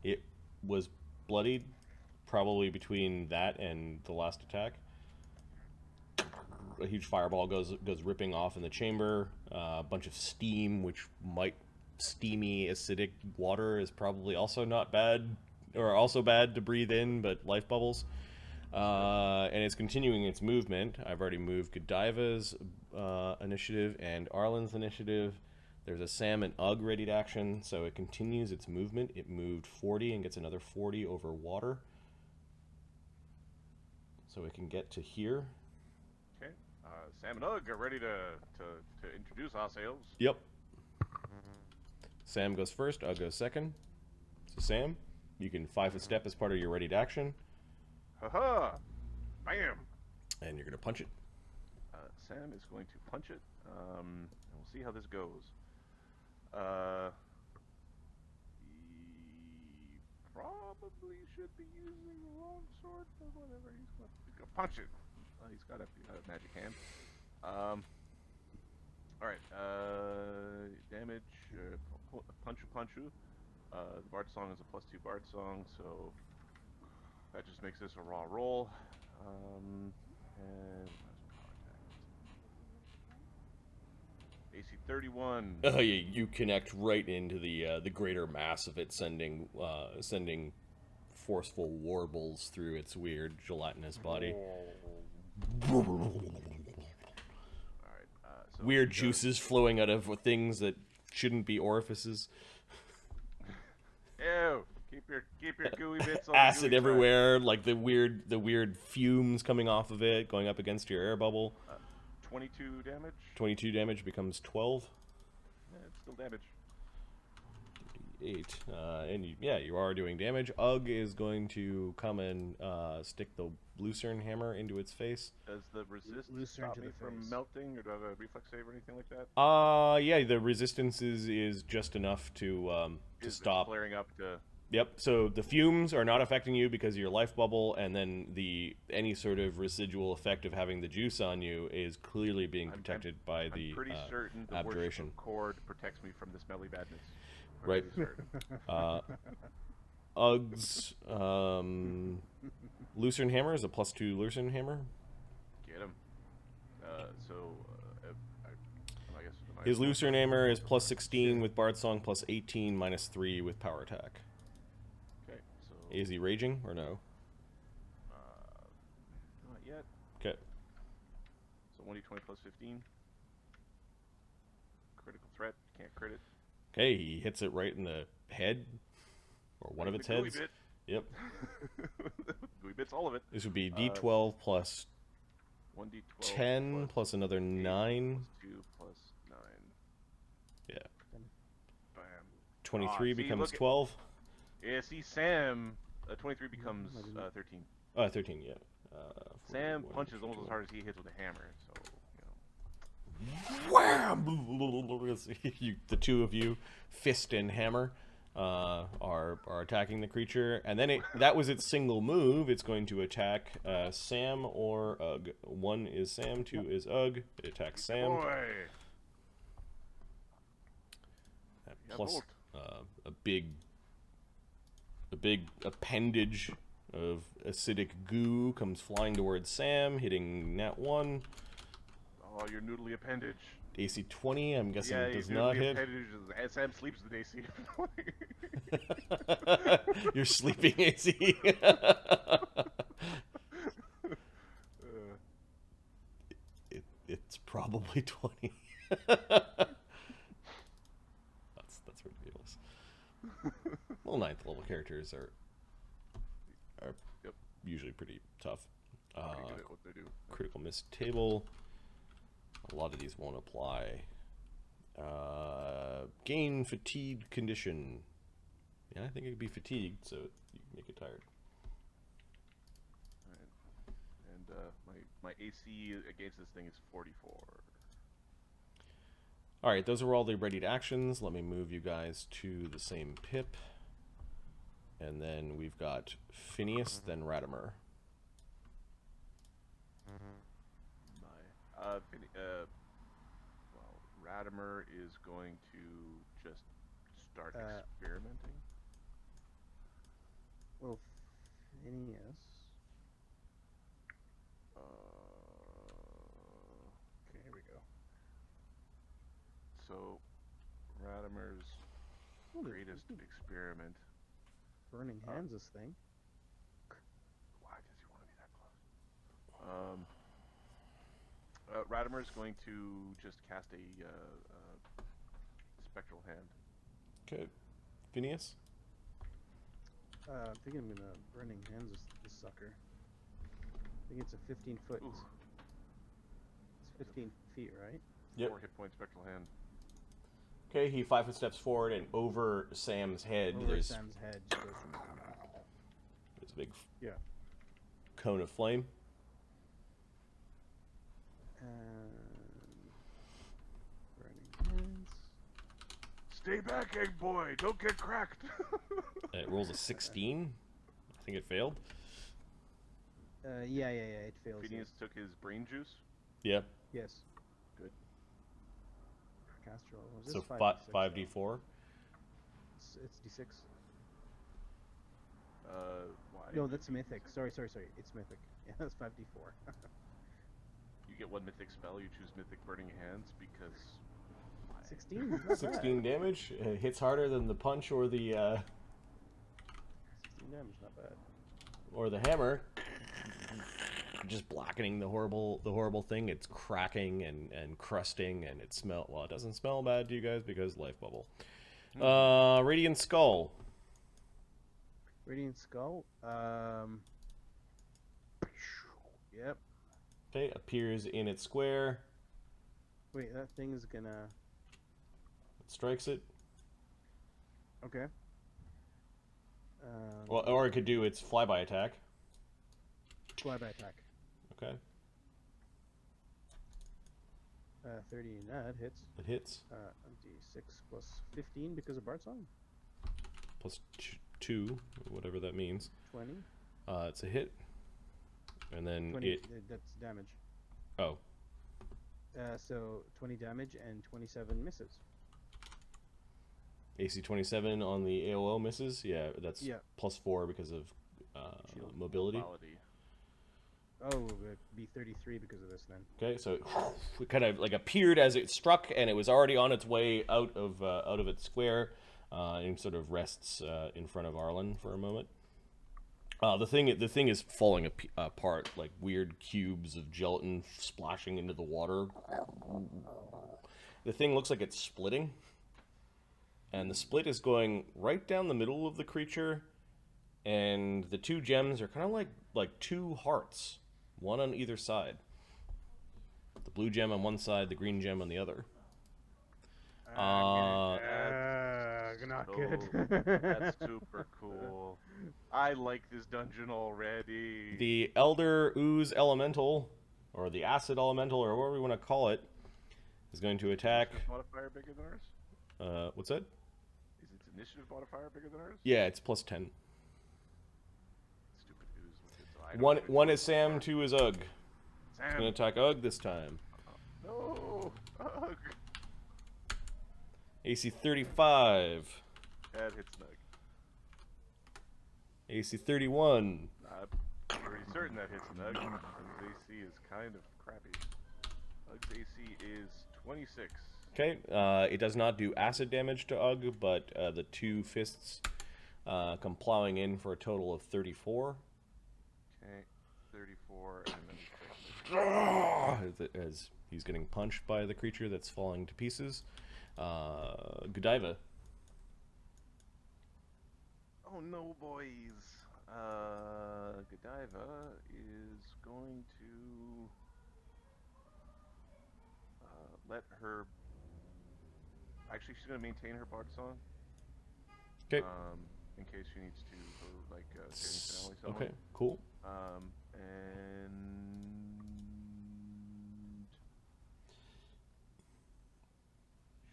It was bloodied, probably between that and the last attack. A huge fireball goes ripping off in the chamber. A bunch of steam, which might steamy acidic water is probably also not bad, or also bad to breathe in, but life bubbles. And it's continuing its movement. I've already moved Godiva's initiative and Arlen's initiative. There's a Sam and Ugg ready to action, so it continues its movement. It moved 40 and gets another 40 over water. So it can get to here. Okay. Sam and Ugg are ready to introduce ourselves. Yep. Sam goes first, Ugg goes second. So Sam, you can 5-foot step as part of your ready to action. Haha! Bam! And you're going to punch it. Sam is going to punch it. And we'll see how this goes. He probably should be using the wrong sword, but whatever. He's gonna punch it. He's got a magic hand. Alright, damage, punchu. The Bard Song is a +2 Bard Song, so that just makes this a raw roll. And AC 31. Oh yeah, you connect right into the greater mass of it, sending forceful warbles through its weird gelatinous body. Alright, so Weird juices flowing out of things that shouldn't be orifices. Ew! Keep your gooey bits on Acid the gooey everywhere, like the weird fumes coming off of it, going up against your air bubble. 22 damage. 22 damage becomes 12. Yeah, it's still damage. 8. And you are doing damage. Ugg is going to come and stick the Lucerne hammer into its face. Does the resist Lucerne stop to me the from face. melting, or do I have a reflex save or anything like that? Yeah, the resistance is just enough to It's stop. flaring up to. Yep. So the fumes are not affecting you because of your life bubble, and then any sort of residual effect of having the juice on you is clearly being protected by the I'm pretty certain the abjuration. worship of cord protects me from this smelly badness. I'm Right. really certain. Ugg's Lucerne hammer is a +2 Lucerne hammer. Get him. I guess His Lucerne hammer is +16 with Bard Song, +18 -3 with power attack. Okay, so Is he raging or no? not yet. Okay. So 1d20 plus 15. Critical threat. Can't crit it. Okay, he hits it right in the head, or one of its The gooey heads. bit. Yep. Gooey bits, all of it. This would be D12 plus 1d12 10 plus another 9. Plus 2 plus 9. Yeah. Bam. 23 see, becomes look at- 12. Yeah, see, Sam, 23 becomes 13. 13, yeah. Sam 41, punches almost as hard as he hits with a hammer, so, Wham! The two of you, fist and hammer, are attacking the creature, and then that was its single move. It's going to attack Sam or Ugg. 1 is Sam, 2 is Ugg. It attacks Sam. Boy! Plus a big appendage of acidic goo comes flying towards Sam, hitting nat 1. Oh, your noodly appendage. AC 20, I'm guessing Yeah, it does your not noodly hit. appendage is, Sam sleeps with AC. You're sleeping, AC. It's probably 20. That's ridiculous. Well, 9th level characters are Yep. usually pretty tough. Pretty good at what they do. Critical miss table. A lot of these won't apply. Gain fatigue condition. Yeah, I think it could be fatigued, so you can make it tired. Alright. And my AC against this thing is 44. Alright, those are all the ready actions. Let me move you guys to the same pip. And then we've got Phineas, then Ratimer. Well, Ratimer is going to just start experimenting. Well, Phineas. Okay, here we go. So, Radimer's Oh, greatest experiment. Burning hands this thing. Why does he want to be that close? Radimer's going to just cast a spectral hand. Okay. Phineas? I think I'm gonna burning hands this sucker. I think it's a 15 foot. Ooh. It's 15 feet, right? Yep. 4 hit point spectral hand. Okay, he 5 foot steps forward, and over Sam's head, Over there's Sam's head. Goes a big yeah. cone of flame. Burning hands. Stay back, egg boy! Don't get cracked! It rolls a 16. I think it failed. Yeah, it fails. Phineas took his brain juice. Yep. Yes. Good. Caster roll. Was So this 5d4. It's d6. Why? No, that's mythic. Sorry. It's mythic. Yeah, that's 5d4. You get 1 mythic spell, you choose mythic burning hands because... 16? Not 16 damage. Hits harder than the punch or the 16 damage, not bad. or the hammer. Just blackening the horrible thing. It's cracking and crusting, and it well, it doesn't smell bad to you guys because life bubble. Radiant Skull. Radiant Skull. Yep. Okay, appears in its square. Wait, that thing is gonna. It strikes it. Okay. Well, or it could do its flyby attack. Flyby attack. Okay. 30 that hits. It hits. D6 plus 15 because of Bard Song. Plus 2, whatever that means. 20. It's a hit. And then 20, it... that's damage. Oh. So 20 damage and 27 misses. AC 27 on the AOO misses. Yeah, that's plus 4 because of mobility. Oh, it'd be 33 because of this then. Okay, so it kind of like appeared as it struck, and it was already on its way out of its square, and sort of rests in front of Arlen for a moment. The thing is falling apart, like weird cubes of gelatin splashing into the water. The thing looks like it's splitting, and the split is going right down the middle of the creature, and the 2 gems are kind of like 2 hearts. One on either side. The blue gem on one side, the green gem on the other. Not So, good. That's super cool. I like this dungeon already. The Elder Ooze Elemental, or the Acid Elemental, or whatever we want to call it, is going to attack. Initiative modifier bigger than ours? What's that? Is its initiative modifier bigger than ours? Yeah, it's plus 10. Stupid ooze with its One is Sam, 2 is Ugg. Sam. It's going to attack Ugg this time. No! Ugh. AC 35. That hits Nug. AC 31. I'm pretty certain that hits Nug. Ug's AC is kind of crappy. Ug's AC is 26. Okay, it does not do acid damage to Ugg, but the 2 fists come plowing in for a total of 34. Okay, 34, and then as he's getting punched by the creature that's falling to pieces. Godiva. oh no, boys. Godiva is going to let her. Actually, she's going to maintain her bard song. Okay. In case she needs to go like finale somewhere. Okay. Cool. And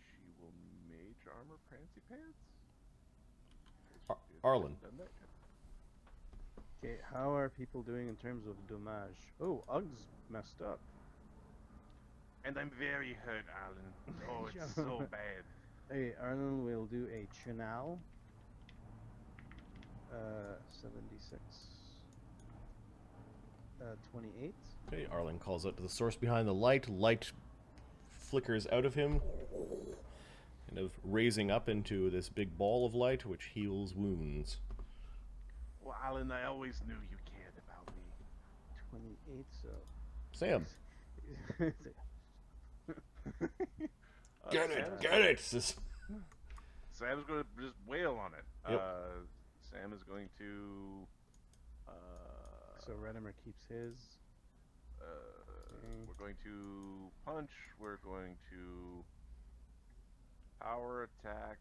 she will mage armor Prancy Pants. Arlen. Okay, how are people doing in terms of damage? Oh, Ugg's messed up. And I'm very hurt, Arlen. Oh, it's so bad. Hey, Arlen will do a Chunal. 76. 28. Okay, Arlen calls out to the source behind the light. Light flickers out of him, kind of raising up into this big ball of light, which heals wounds. Well, Alan, I always knew you cared about me. 28, so. Sam, get Sam it! Sam's going to just wail on it. Yep. Sam is going to. So Redimer keeps his. We're going to punch. We're going to power attack.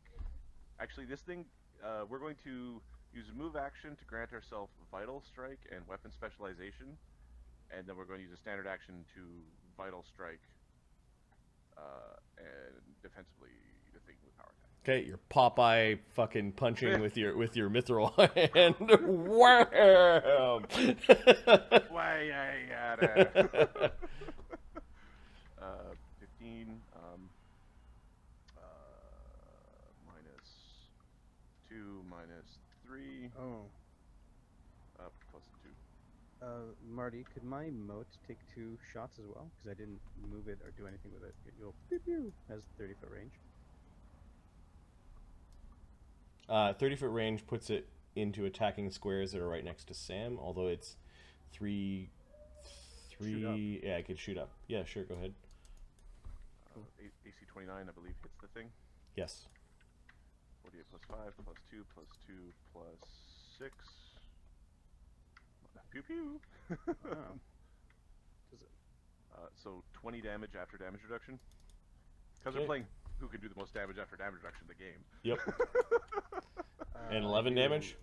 Actually, this thing, we're going to use a move action to grant ourselves vital strike and weapon specialization, and then we're going to use a standard action to vital strike and defensively the thing with power attack. Okay, you're Popeye fucking punching with your mithril hand. Wham! Why I gotta 15 minus 2 minus 3 Oh. plus 2. Marty, could my moat take 2 shots as well? Because I didn't move it or do anything with it. You'll pew pew has 30-foot range. 30-foot range puts it into attacking squares that are right next to Sam, although it's 3... Yeah, I could shoot up. Yeah, sure, go ahead. AC 29, I believe, hits the thing. Yes. 48 plus 5 plus 2 plus 2 plus 6. Pew pew! Wow. Does it? So 20 damage after damage reduction. Because we're Okay. playing who can do the most damage after damage reduction in the game. Yep. And 11 do- damage?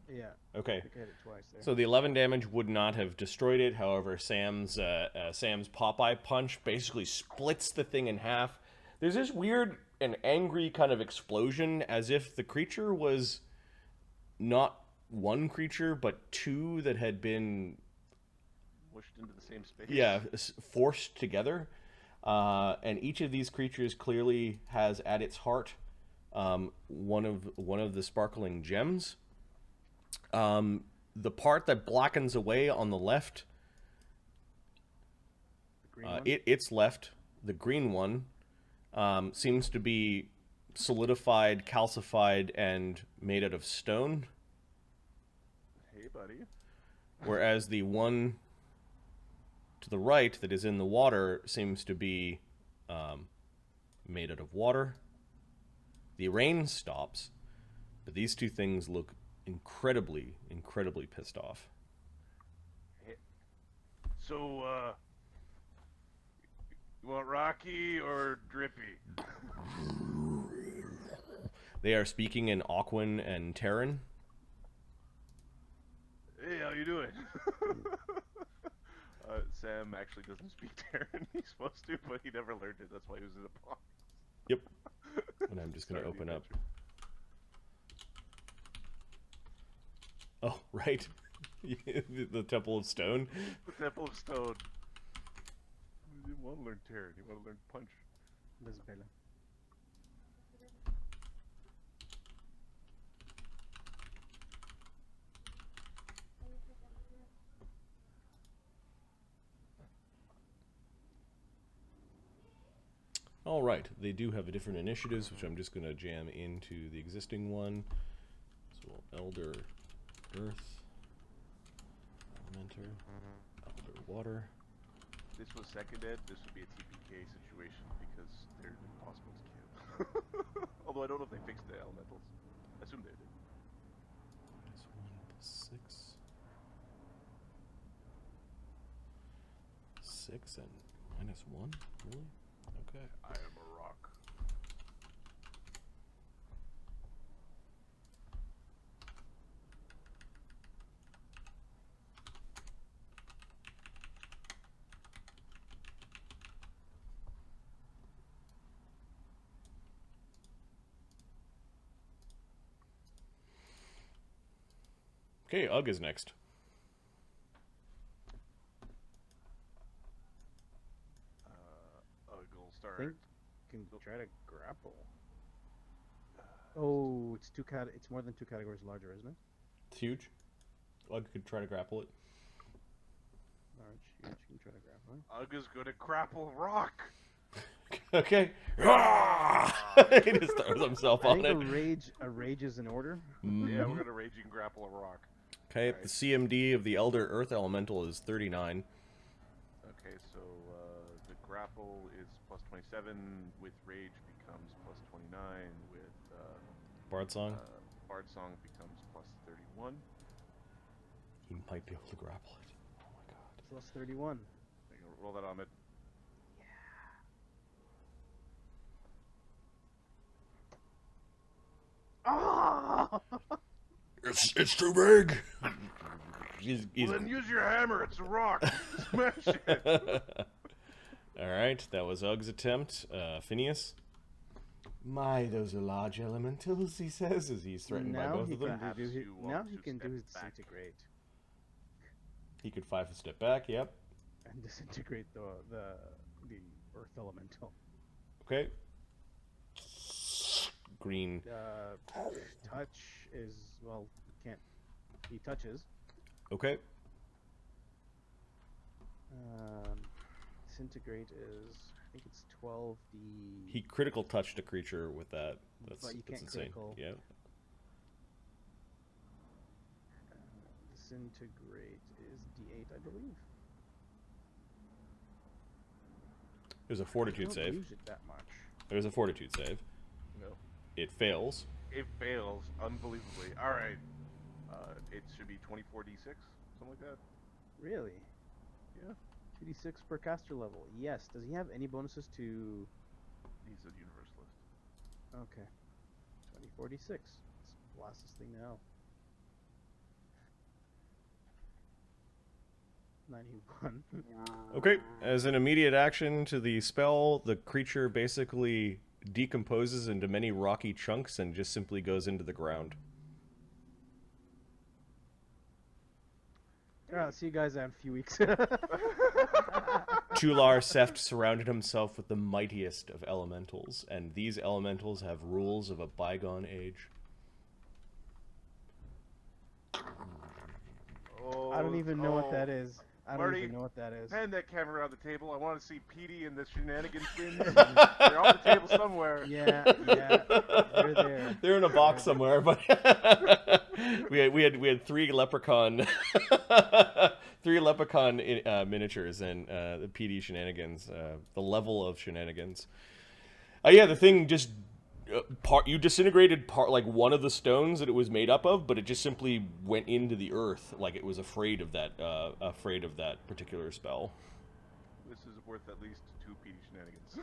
Yeah. Okay. I think I hit it twice there. So the 11 damage would not have destroyed it. However, Sam's Popeye punch basically splits the thing in half. There's this weird and angry kind of explosion, as if the creature was not one creature, but 2 that had been Mushed into the same space. forced together. And each of these creatures clearly has at its heart one of the sparkling gems. The part that blackens away on the left, The green one? its left, the green one, seems to be solidified, calcified, and made out of stone. Hey, buddy. Whereas the one to the right that is in the water seems to be made out of water. The rain stops, but these two things look incredibly pissed off. So, you want Rocky or Drippy? They are speaking in Aquan and Terran. Hey, how you doing? Sam actually doesn't speak Terran. He's supposed to, but he never learned it. That's why he was in a box. Yep. And I'm just going to Sorry, open up. adventure. Oh, right. The Temple of Stone. The Temple of Stone. He didn't want to learn Terran. He wanted to learn Punch. Desvela. All right. They do have a different initiatives, which I'm just going to jam into the existing one. So Elder Earth, Elementer, Elder Water. If this was seconded, this would be a TPK situation because they're impossible to kill. Although I don't know if they fixed the elementals. I assume they did. -1 plus 6. 6 and -1? Really? Okay. I am a rock. Okay, Ugg is next. Uggle I start. think you can try to grapple. Oh, it's it's more than 2 categories larger, isn't it? It's huge. I could try to grapple it. Large, huge. You can try to grab one. Ugg is gonna grapple rock. Okay. He just throws himself I on think it. a rage is in order. Yeah, we're gonna raging grapple a rock. Okay, Right. the CMD of the Elder Earth Elemental is 39. Okay, so the grapple is plus 27. With rage becomes plus 29. With Bard Song? Bard Song becomes plus 31. He might be able to grapple it. Oh my god. Plus 31. Roll that on it. Ah! It's too big! he's Well, then use your hammer. It's a rock. Smash it. Alright, that was Ugg's attempt. Phineas? My, those are large elementals, he says, as he's threatened by both of them. Perhaps you Now want he to can do step his back. disintegrate He could 5 step back, yep. and disintegrate the earth elemental. Okay. Green. Touch is, well, can't. He touches. Okay. Disintegrate is, I think it's 12d. He critical touched a creature with that. That's, But you that's can't insane. critical. Yeah. Disintegrate is d8, I believe. There's a I fortitude don't save. use it that much. There's a fortitude save. No. It fails. It fails unbelievably. All right. It should be 24d6, something like that. Really? Yeah. 2d6 per caster level. Yes. Does he have any bonuses to? He's a universalist. Okay. 24d6. Let's blast this thing now. 91. Okay. As an immediate action to the spell, the creature basically decomposes into many rocky chunks and just simply goes into the ground. Alright, see you guys in a few weeks. Tular Seft surrounded himself with the mightiest of elementals, and these elementals have rules of a bygone age. Oh, I don't even know what that is. I don't Marty, even know what that is. Hand that camera around the table. I want to see Petey and the shenanigans things. They're on the table somewhere. Yeah, they're there. They're in a box somewhere, but we had three leprechaun miniatures and the PD shenanigans, the level of shenanigans. Yeah, the thing just you disintegrated like one of the stones that it was made up of, but it just simply went into the earth like it was afraid of that particular spell. This is worth at least 2 Petey shenanigans.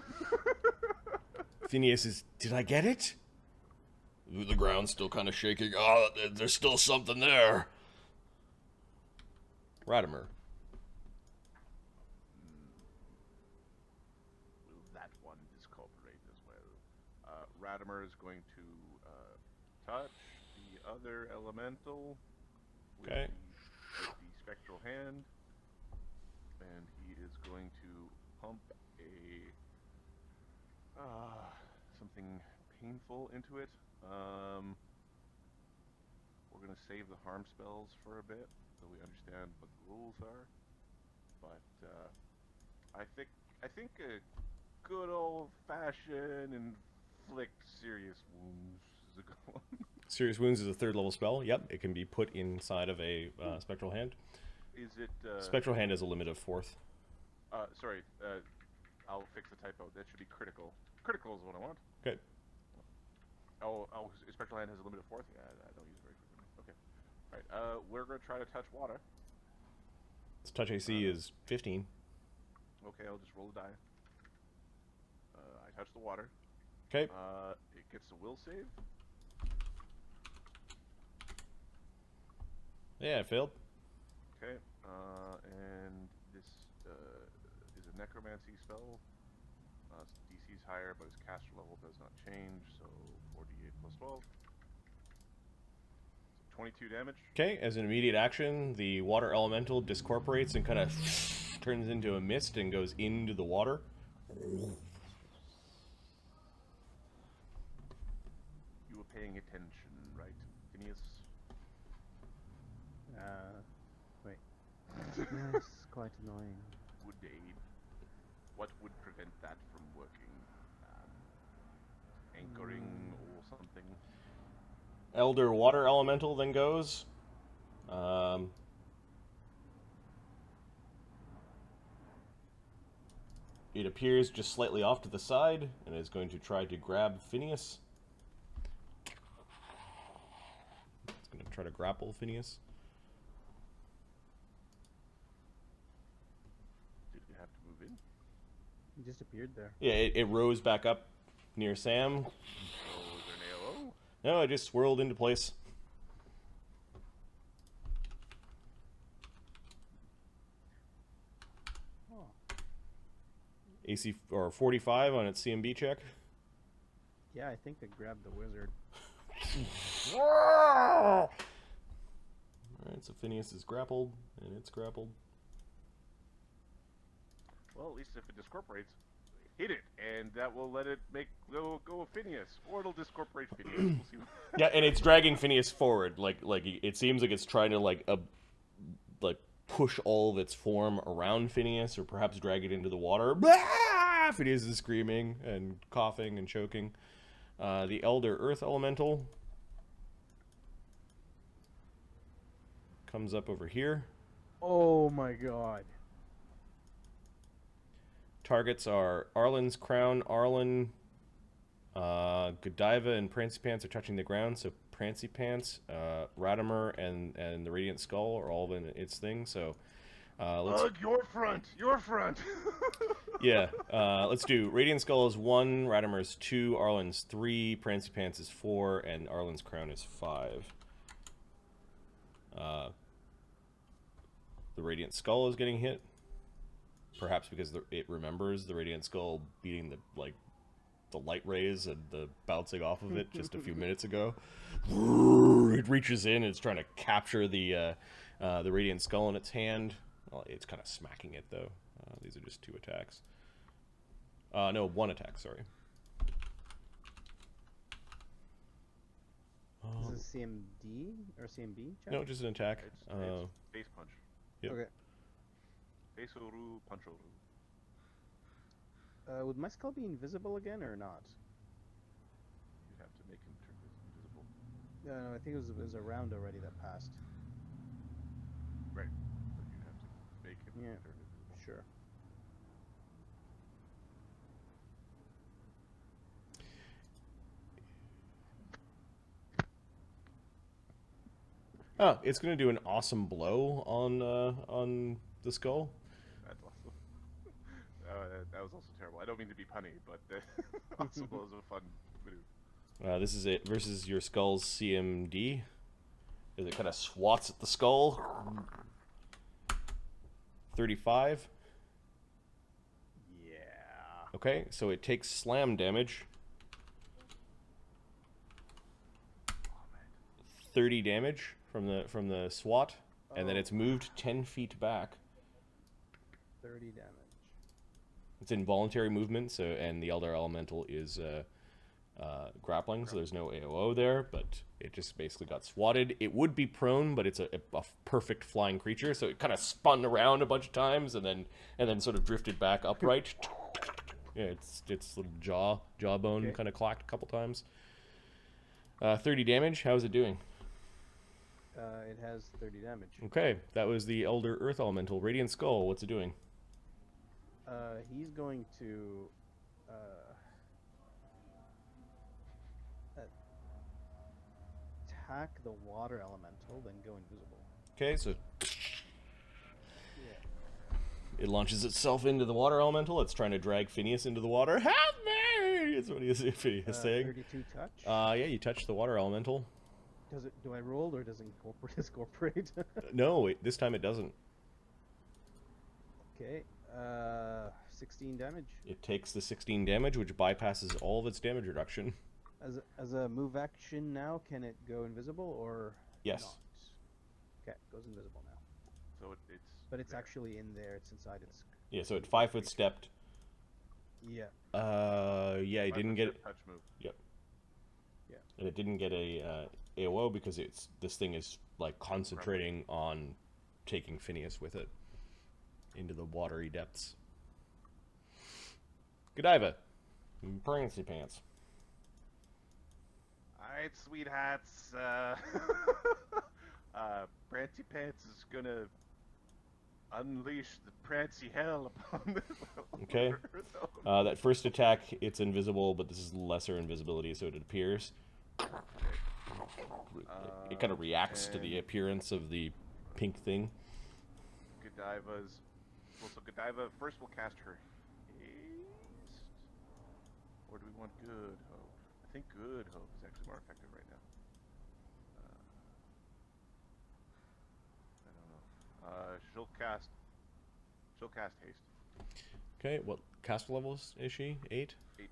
Phineas is, did I get it? The ground's still kind of shaking. Oh, there's still something there. Ratimer. Will that one discorporate as well? Ratimer is going to touch the other elemental with, Okay. with the spectral hand, and he is going to pump something painful into it. We're going to save the harm spells for a bit, so we understand what the rules are. But I think a good old-fashioned inflict serious wounds is a good one. Serious Wounds is a 3rd level spell. Yep, it can be put inside of a Spectral Hand. Is it? Spectral Hand has a limit of 4th. Sorry. I'll fix the typo. That should be critical. Critical is what I want. Okay. Oh, Spectral Hand has a limit of 4th? Yeah, I don't use it very frequently. Okay. Alright, we're going to try to touch water. Its touch AC is 15. Okay, I'll just roll a die. I touch the water. Okay. It gets a will save. Yeah, it failed. Okay, and this is a necromancy spell. DC is higher, but its caster level does not change, so 4d8 plus 12. So 22 damage. Okay, as an immediate action, the water elemental discorporates and kind of turns into a mist and goes into the water. You were paying attention, right, Phineas? Yes, quite annoying. Would aid. What would prevent that from working? Anchoring or something? Elder Water Elemental then goes. It appears just slightly off to the side and is going to try to grab Phineas. It's going to try to grapple Phineas. Did we have to move in? He just appeared there. Yeah, it rose back up near Sam. Oh, is there an AOO? No, it just swirled into place. Oh. AC or 45 on its CMB check. Yeah, I think I grabbed the wizard. Alright, so Phineas is grappled, and it's grappled. Well, at least if it discorporates, hit it, and that will let it go with Phineas, or it'll discorporate Phineas. We'll see. Yeah, and it's dragging Phineas forward. Like it seems like it's trying to like push all of its form around Phineas, or perhaps drag it into the water. Blah! Phineas is screaming and coughing and choking. The Elder Earth Elemental comes up over here. Oh my god. Targets are Arlen's crown. Arlen, Godiva, and Prancy Pants are touching the ground. So Prancy Pants, Radimer, and the Radiant Skull are all in its thing. So let's. Your front! Your front! Yeah, let's do Radiant Skull is 1, Radimer is 2, Arlen's 3, Prancy Pants is 4, and Arlen's crown is 5. The Radiant Skull is getting hit. Perhaps because it remembers the Radiant Skull beating the light rays and the bouncing off of it just a few minutes ago. It reaches in and it's trying to capture the Radiant Skull in its hand. Well, it's kind of smacking it though. These are just 2 attacks. No, 1 attack. Sorry. Is this CMD or CMB? Check? No, just an attack. It's face punch. Yep. Okay. Face-oru, punch-oru. Would my skull be invisible again or not? You'd have to make him turn invisible. No, I think it was a round already that passed. Right. But you'd have to make him Yeah. turn invisible. Sure. Oh, it's going to do an awesome blow on the skull. That's awesome. That was also terrible. I don't mean to be punny, but awesome blow is a fun maneuver. This is it versus your skull's CMD. As it kind of swats at the skull. 35. Yeah. Okay, so it takes slam damage. 30 damage from the swat, and then it's moved 10 feet back. 30 damage. It's involuntary movement, so and the Elder Elemental is grappling, so there's no AOO there, but it just basically got swatted. It would be prone, but it's a perfect flying creature, so it kind of spun around a bunch of times and then sort of drifted back upright. Yeah, its little jawbone kind of clacked a couple times. 30 damage. How is it doing? It has 30 damage. Okay, that was the Elder Earth Elemental. Radiant Skull, what's it doing? He's going to attack the water elemental, then go invisible. Okay, so Yeah. it launches itself into the water elemental. It's trying to drag Phineas into the water. Help me! Is what Phineas is saying. 32 touch. Yeah, you touch the water elemental. Do I roll or does it discorporate? No, this time it doesn't. Okay. 16 damage. It takes the 16 damage, which bypasses all of its damage reduction. As a move action now, can it go invisible or Yes. not? Okay, it goes invisible now. So But it's there. actually in there. It's inside its. Yeah, so it 5-foot stepped. Yeah. Yeah, it didn't get. touch move. Yep. Yeah. And it didn't get a AOO because this thing is like concentrating on taking Phineas with it. into the watery depths. Godiva. Prancy Pants. Alright, sweethearts. Prancy Pants is gonna unleash the Prancy hell upon this Okay. That first attack, it's invisible, but this is lesser invisibility, so it appears. It kind of reacts to the appearance of the pink thing. Godiva's... Well, so Godiva, first we'll cast her haste. Or do we want Good Hope? I think Good Hope is actually more effective right now. I don't know. She'll cast haste. Okay, what cast levels is she? 8? 8.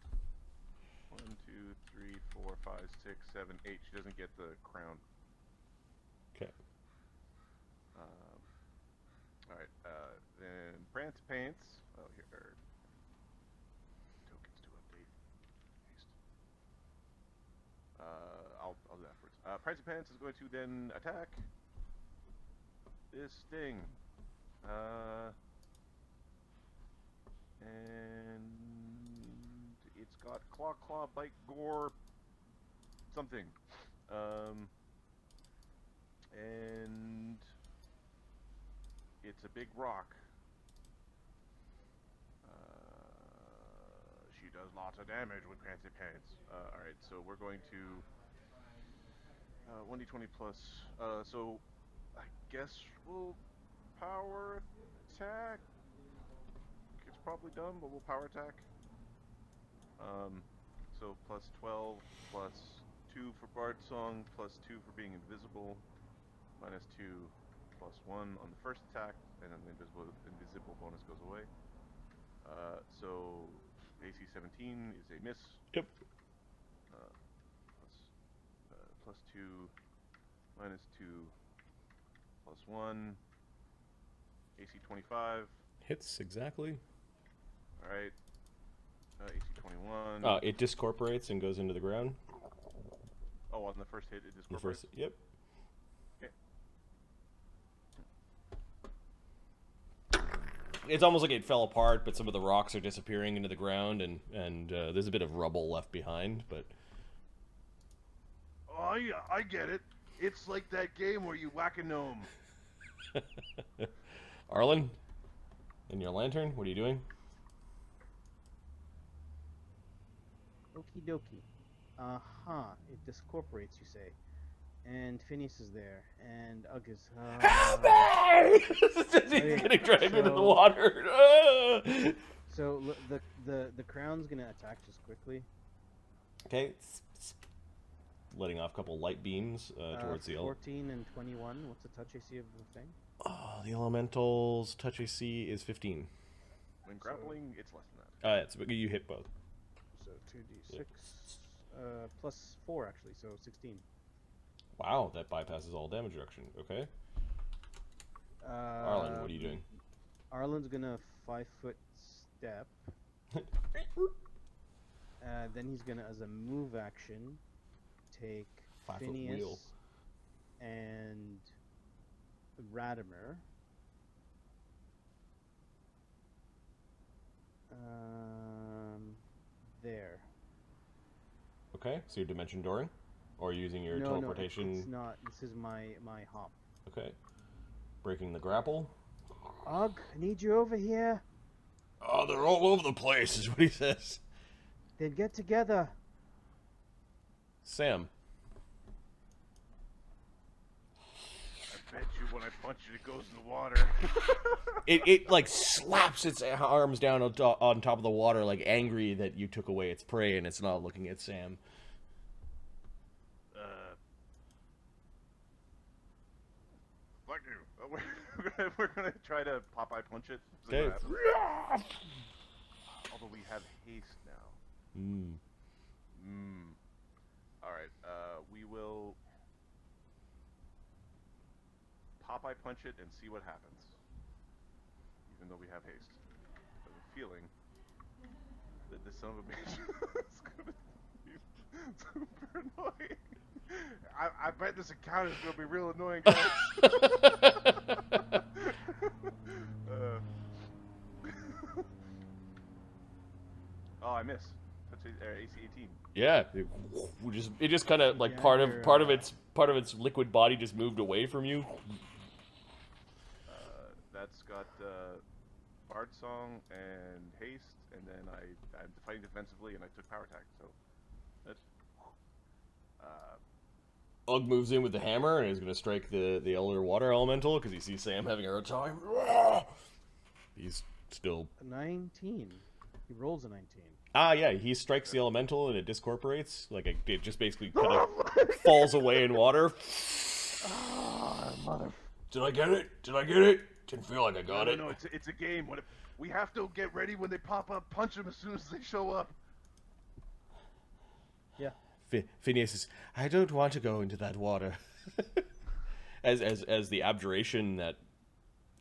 1, 2, 3, 4, 5, 6, 7, 8. She doesn't get the crown. Okay. Alright, then Prance Pants. Oh, here are tokens to update. Haste. I'll do that afterwards. Prance Pants is going to then attack this thing. And it's got claw, bite, gore, something. And it's a big rock. She does lots of damage with Prancy Pants. Alright, so we're going to 1d20 plus. So I guess we'll power attack. It's probably dumb, but we'll power attack. So plus 12, plus 2 for Bard Song, plus 2 for being invisible, minus 2, plus 1 on the first attack, and then the invisible bonus goes away. So AC 17 is a miss. Yep. Plus 2, minus 2, plus 1, AC 25. Hits exactly. Alright. AC 21. It discorporates and goes into the ground. Oh, on the first hit, it The discorporates? first, yep. Okay. It's almost like it fell apart, but some of the rocks are disappearing into the ground, and there's a bit of rubble left behind, but... Oh, yeah, I get it. It's like that game where you whack a gnome. Arlen? In your lantern, what are you doing? Okie dokie. It discorporates, you say. And Phineas is there, and Ugg is... He's getting dragged into the water. So the crown's gonna attack just quickly. Okay. Letting off a couple light beams towards the... 14 and 21. What's the touch AC of the thing? The elementals touch AC is 15. When grappling, it's less than that. You hit both. So 2d6 plus 4 actually, so 16. Wow, that bypasses all damage reduction. Okay. Arlen, what are you doing? Arlen's gonna 5-foot step. Then he's gonna, as a move action, take 5-foot Phineas wheel. and Radimer. There. Okay, so you're dimension dooring? Or using your teleportation? No, it's not. This is my hop. Okay. Breaking the grapple. Ugg, I need you over here. Oh, they're all over the place, is what he says. Then get together. Sam. I bet you when I punch it, it goes in the water. It like slaps its arms down on top of the water, like angry that you took away its prey, and it's not looking at Sam. Fuck you. We're gonna try to Popeye punch it. Okay. Although we have haste now. Alright, we will Popeye punch it and see what happens. Even though we have haste. I have a feeling that this son of a bitch is gonna be super annoying. I bet this encounter is gonna be real annoying, guys. 19. Yeah, it just kind of like Yeah, part of you're, its liquid body just moved away from you. That's got Bard Song and Haste, and then I'm fighting defensively, and I took Power Attack. So that's Ugg moves in with the hammer and is going to strike the Elder Water Elemental because he sees Sam having a hard time. He's still... a 19. He rolls a 19. Ah, yeah, he strikes the Elemental and it discorporates. Like, it just basically kind of falls away in water. Ah, mother. Did I get it? Did I get it? Didn't feel like I got it. No, it's a game. What if we have to get ready when they pop up, punch them as soon as they show up. Yeah. Phineas says, I don't want to go into that water. as the abjuration that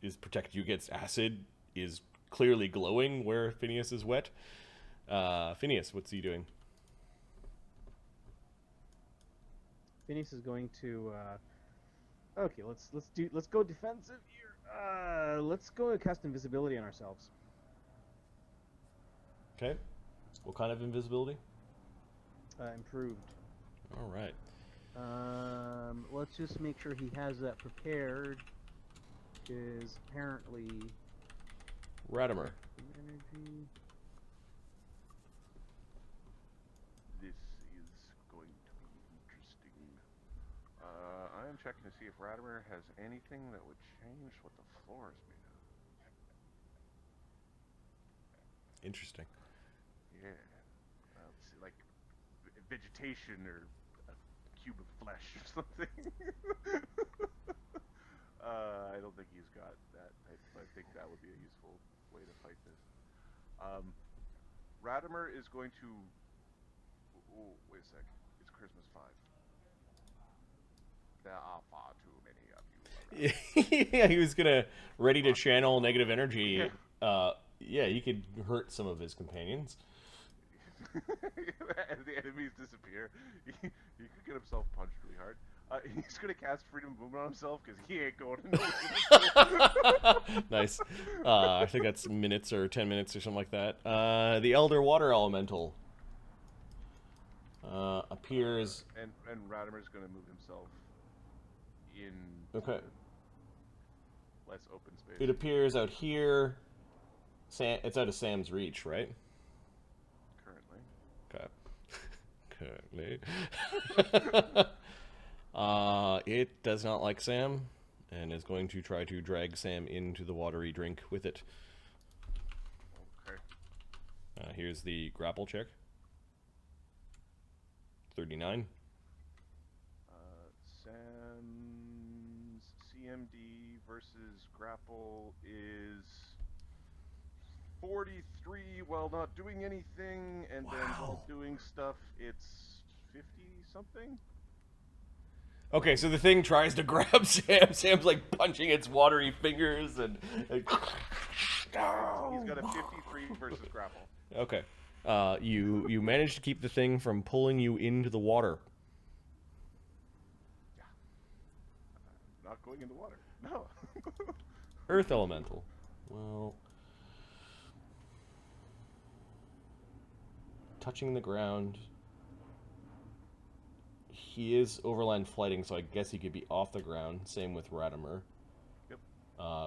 is protect you against acid is clearly glowing where Phineas is wet. Phineas, what's he doing? Phineas is going to. Okay, let's go defensive here. Let's go cast invisibility on ourselves. Okay. What kind of invisibility? Improved. All right. Let's just make sure he has that prepared. Because apparently. Ratimer. Energy. This is going to be interesting. I am checking to see if Ratimer has anything that would change what the floor is made of. Interesting. Yeah. Let's see, like vegetation or a cube of flesh or something. I don't think he's got that. I think that would be a useful way to fight this. Ratimer is going to... Oh, wait a sec. It's Christmas 5. There are far too many of you around. Yeah, he was ready to channel negative energy. Yeah, he could hurt some of his companions. As the enemies disappear, he could get himself punched really hard. He's gonna cast Freedom of Movement on himself because he ain't going to know. Nice. I think that's minutes or 10 minutes or something like that. The Elder Water Elemental appears. And Ratimer's gonna move himself in. Okay. Less open space. It appears out here. It's out of Sam's reach, right? Currently. Currently. It does not like Sam, and is going to try to drag Sam into the watery drink with it. Okay. Here's the grapple check. 39. Sam's CMD versus grapple is 43 while not doing anything, and then while doing stuff, it's 50 something. Okay, so the thing tries to grab Sam. Sam's like punching its watery fingers and He's got a 53 versus grapple. okay. You managed to keep the thing from pulling you into the water. Yeah. Not going into water. No. Earth Elemental. Well, touching the ground. He is overland flighting, so I guess he could be off the ground. Same with Ratimer. Yep.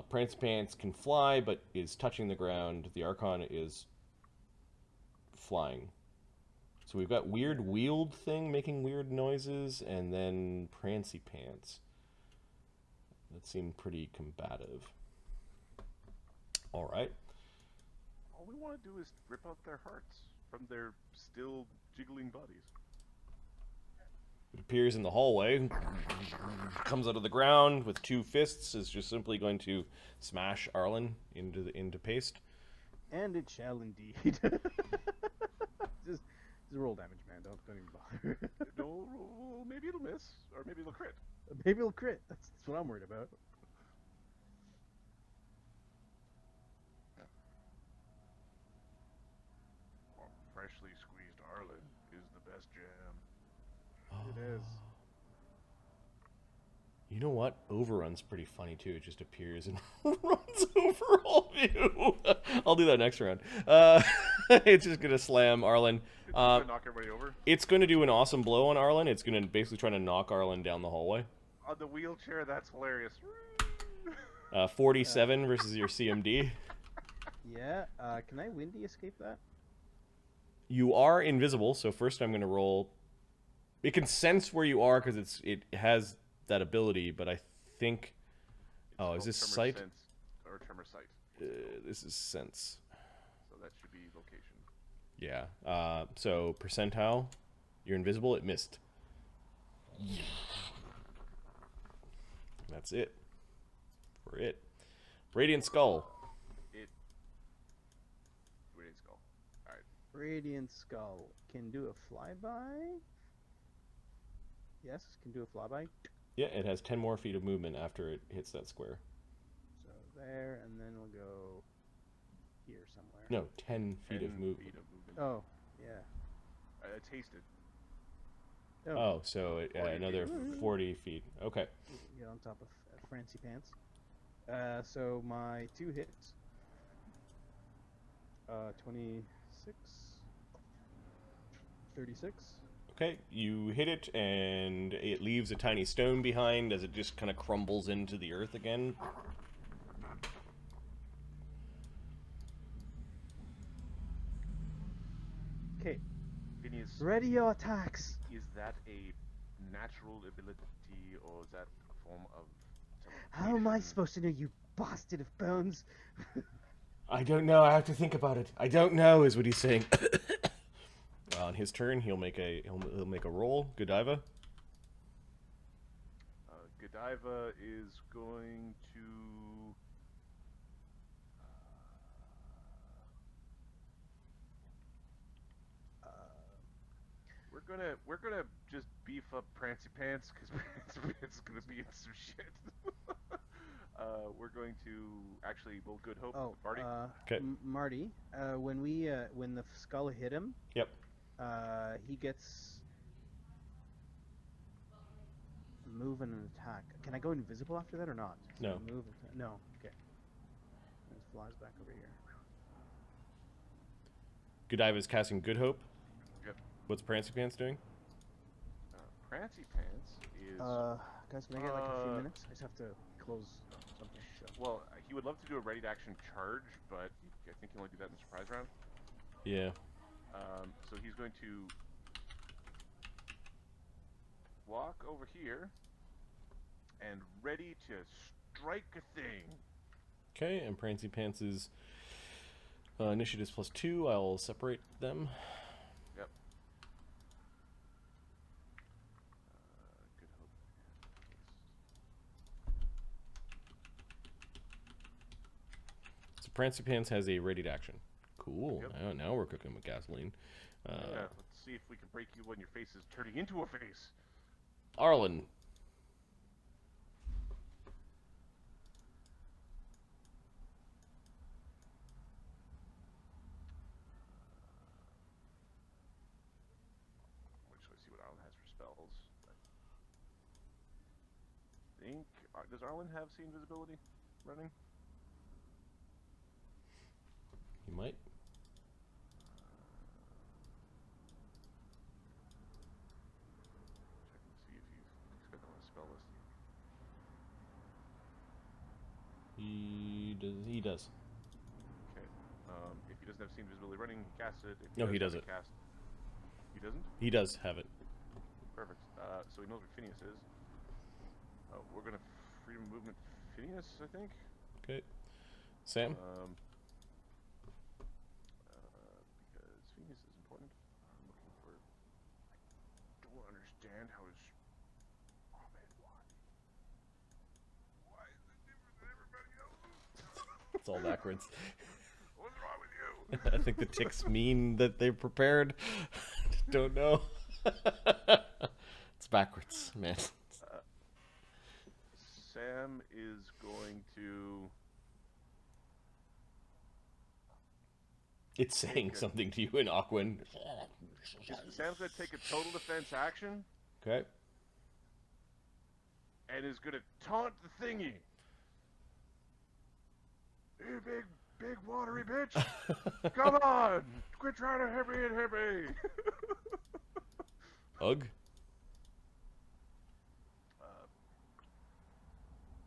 Prance Pants can fly, but is touching the ground. The Archon is flying. So we've got weird wheeled thing making weird noises, and then Prancy Pants. That seemed pretty combative. Alright. All we want to do is rip out their hearts from their still jiggling bodies. It appears in the hallway, comes out of the ground with two fists, is just simply going to smash Arlen into paste. And it shall indeed. just roll damage, man. Don't even bother. No, maybe it'll miss, or maybe it'll crit. Maybe it'll crit. That's what I'm worried about. Freshly squeezed Arlen is the best jam. It is. You know what? Overrun's pretty funny too. It just appears and runs over all of you. I'll do that next round. It's just gonna slam Arlen. It's gonna knock everybody over. It's gonna do an awesome blow on Arlen. It's gonna basically try to knock Arlen down the hallway. On the wheelchair, that's hilarious. 47 versus your CMD. Yeah. Can I windy escape that? You are invisible, so first I'm gonna roll. It can sense where you are because it has that ability, but I think. Oh, is this sight? Sense or tremor sight? This is sense. So that should be location. Yeah. So percentile, you're invisible. It missed. That's it. For it. Radiant Skull. Radiant Skull. All right. Radiant Skull can do a flyby. Yes, can do a flyby. Yeah, it has 10 more feet of movement after it hits that square. So there, and then we'll go here somewhere. No, 10 feet 10 of movement. feet of movement. Oh, yeah. Tasted. Oh, so it, 40 another feet. 40 feet. Okay. Get on top of Francie Pants. So my 2 hits. 26. 36. Okay, you hit it, and it leaves a tiny stone behind as it just kind of crumbles into the earth again. Okay, Phineas, ready your attacks. is that a natural ability or is that a form of How am I teleportation? supposed to know, you bastard of bones? I don't know, I have to think about it. I don't know, is what he's saying. On his turn, he'll make a roll. Godiva. Godiva is going to we're gonna just beef up Prancy Pants because Prancy Pants is gonna be in some shit. We're going to actually roll Good Hope. Oh, Marty. Okay. Marty, when the skull hit him, Yep. he gets move and an attack. Can I go invisible after that or not? No. So move. No. Okay. It flies back over here. Godiva's casting Good Hope. Yep. What's Prancy Pants doing? Prancy Pants is Guys, can I get like a few minutes? I just have to close something. well. He would love to do a ready to action charge, but I think he only do that in the surprise round. Yeah. So he's going to walk over here and ready to strike a thing. Okay, and Prancy Pants is initiatives +2. I'll separate them. Yep. Good hope. So Prancy Pants has a ready to action. Cool. Yep. Now we're cooking with gasoline. Yeah, let's see if we can break you when your face is turning into a face. Arlen. Which let's see what Arlen has for spells. I think does Arlen have see invisibility running? You might. Check and see if he's got that on his spell list. He does. Okay. If he doesn't have see invisibility running, he casts it. If No, he does doesn't. have it cast. He doesn't? He does have it. Perfect. So he knows where Phineas is. We're gonna freedom of movement Phineas, I think. Okay. Sam? Because Phineas is important. I'm looking for. I don't understand how his. Oh man, why? Why is it different than everybody else? It's all backwards. What's wrong with you? I think the ticks mean that they're prepared. Don't know. It's backwards, man. Sam is going to. It's saying something to you in Aquan. Sam's going to take a total defense action. Okay. and is gonna taunt the thingy. You big watery bitch! Come on! Quit trying to hit me and hit me! Ugh.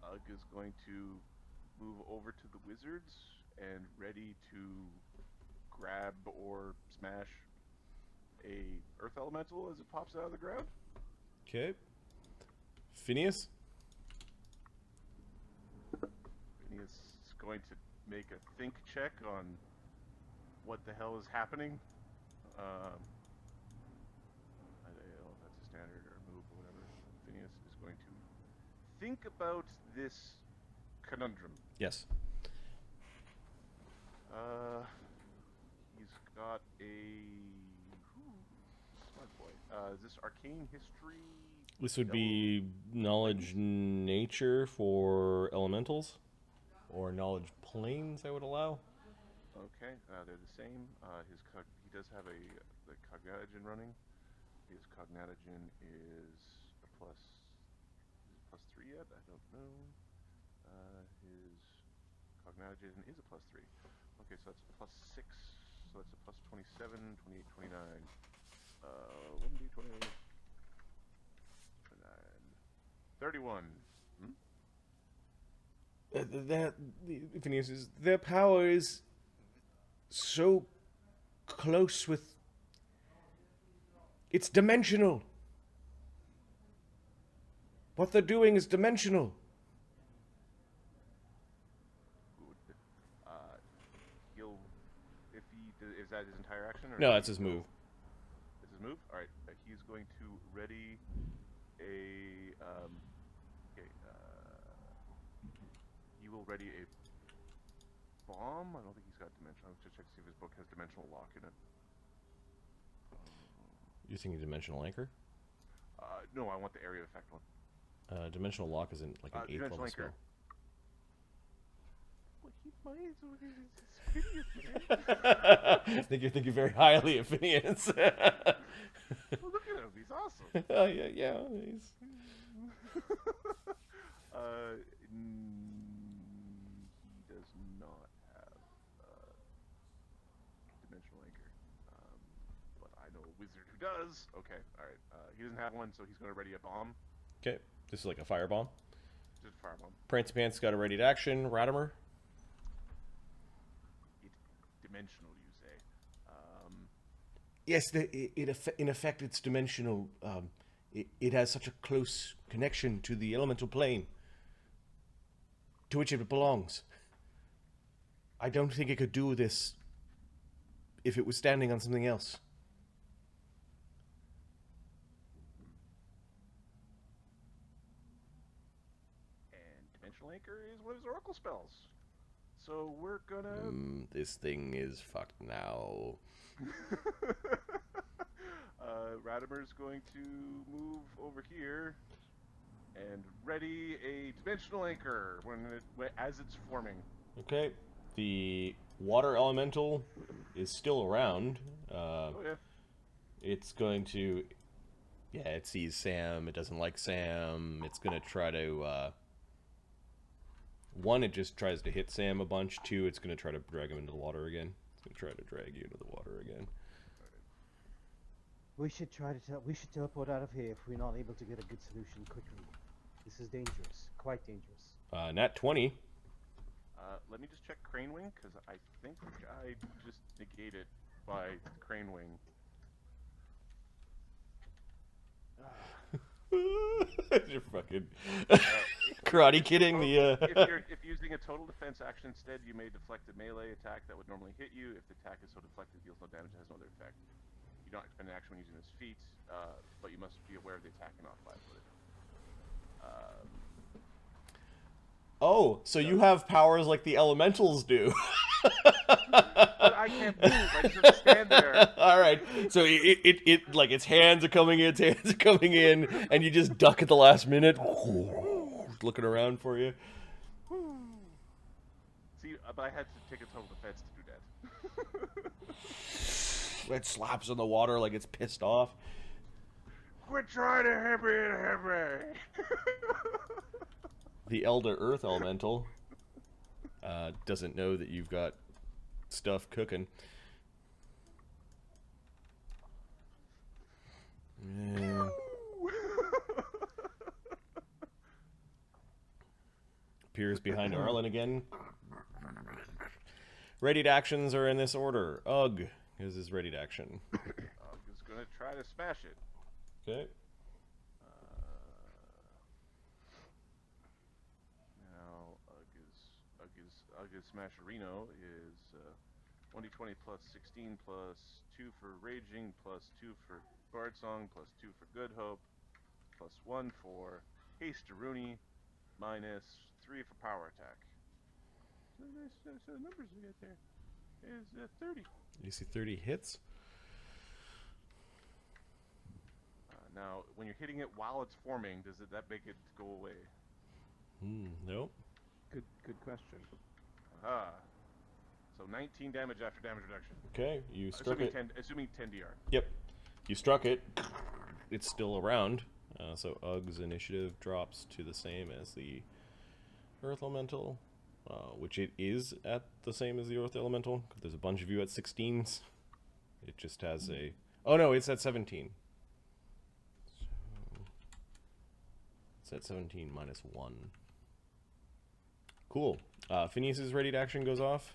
Ugg is going to move over to the wizards and ready to grab or smash a earth elemental as it pops out of the ground. Okay. Phineas? Phineas is going to make a think check on what the hell is happening. I don't know if that's a standard or a move or whatever. Phineas is going to think about this conundrum. Yes. He's got a smart boy. Is this arcane history? This would be knowledge nature for elementals, or knowledge planes, I would allow. Okay, they're the same. He does have the cognatogen running. His cognatogen is a plus. Is it plus 3 yet? I don't know. His cognatogen is a plus 3. Okay, so that's a plus 6. So that's a plus 27, 28, 29. 1d20. 31. Phineas is, their power is so close with. It's dimensional. What they're doing is dimensional. Good. He'll. Is that his entire action? Or No, that's his move. That's his move? Alright, he's going to ready a. He will ready a bomb. I don't think he's got dimensional. I'll just check to see if his book has dimensional lock in it. You're thinking dimensional anchor? No, I want the area effect one. Dimensional lock isn't like an 8th level spell. Well, he might. Phineas, I think you're thinking very highly of Phineas. well, look at him. He's awesome. Oh, yeah. He's... He does not have dimensional anchor, but I know a wizard who does. Okay, all right. He doesn't have one, so he's going to ready a bomb. Okay, this is like a firebomb. Just a firebomb. Prancing Pants got a ready to action. Ratimer. Dimensional, you say? Yes, in effect, it's dimensional. It has such a close connection to the elemental plane to which it belongs. I don't think it could do this if it was standing on something else. And dimensional anchor is one of his oracle spells. So we're gonna. This thing is fucked now. Ratimer's going to move over here and ready a dimensional anchor as it's forming. Okay, the water elemental is still around. Oh yeah. It's going to. Yeah, it sees Sam. It doesn't like Sam. It's going to try to. One, it just tries to hit Sam a bunch. Two, it's going to try to drag him into the water again. It's going to try to drag you into the water again. We should teleport out of here if we're not able to get a good solution quickly. This is dangerous, quite dangerous. Nat 20. Let me just check Crane Wing, because I think I just negated by Crane Wing. You're fucking karate kidding the. If you're using a total defense action instead, you may deflect a melee attack that would normally hit you. If the attack is so deflected, it deals no damage, it has no other effect. You don't expend an action when using his feet, but you must be aware of the attack and not flat-footed. Oh, so you have powers like the elementals do. But I can't move. I just have to stand there. All right. So it like its hands are coming in, and you just duck at the last minute, looking around for you. See, but I had to take a total defense to do that. It slaps in the water like it's pissed off. Quit trying to hit me and hit me! The Elder Earth Elemental doesn't know that you've got stuff cooking. Yeah. Appears behind Arlen again. Readied actions are in this order. Ugh is his readied action. Is gonna try to smash it. Okay. Now, Ug's Smasherino is 1d20 plus 16 plus 2 for Raging, plus 2 for Bard Song, plus 2 for Good Hope, plus 1 for Haste to Rooney, minus 3 for Power Attack. So the numbers we get there is 30. You see 30 hits? Now, when you're hitting it while it's forming, does that make it go away? Nope. Good question. Aha. So 19 damage after damage reduction. Okay, you struck it. Assuming 10 DR. Yep. You struck it. It's still around. So Ug's initiative drops to the same as the Earth Elemental, which it is at the same as the Earth Elemental, because there's a bunch of you at 16s. It just has a... Oh no, it's at 17. So it's at 17 minus 1. Cool. Phineas's readied action goes off.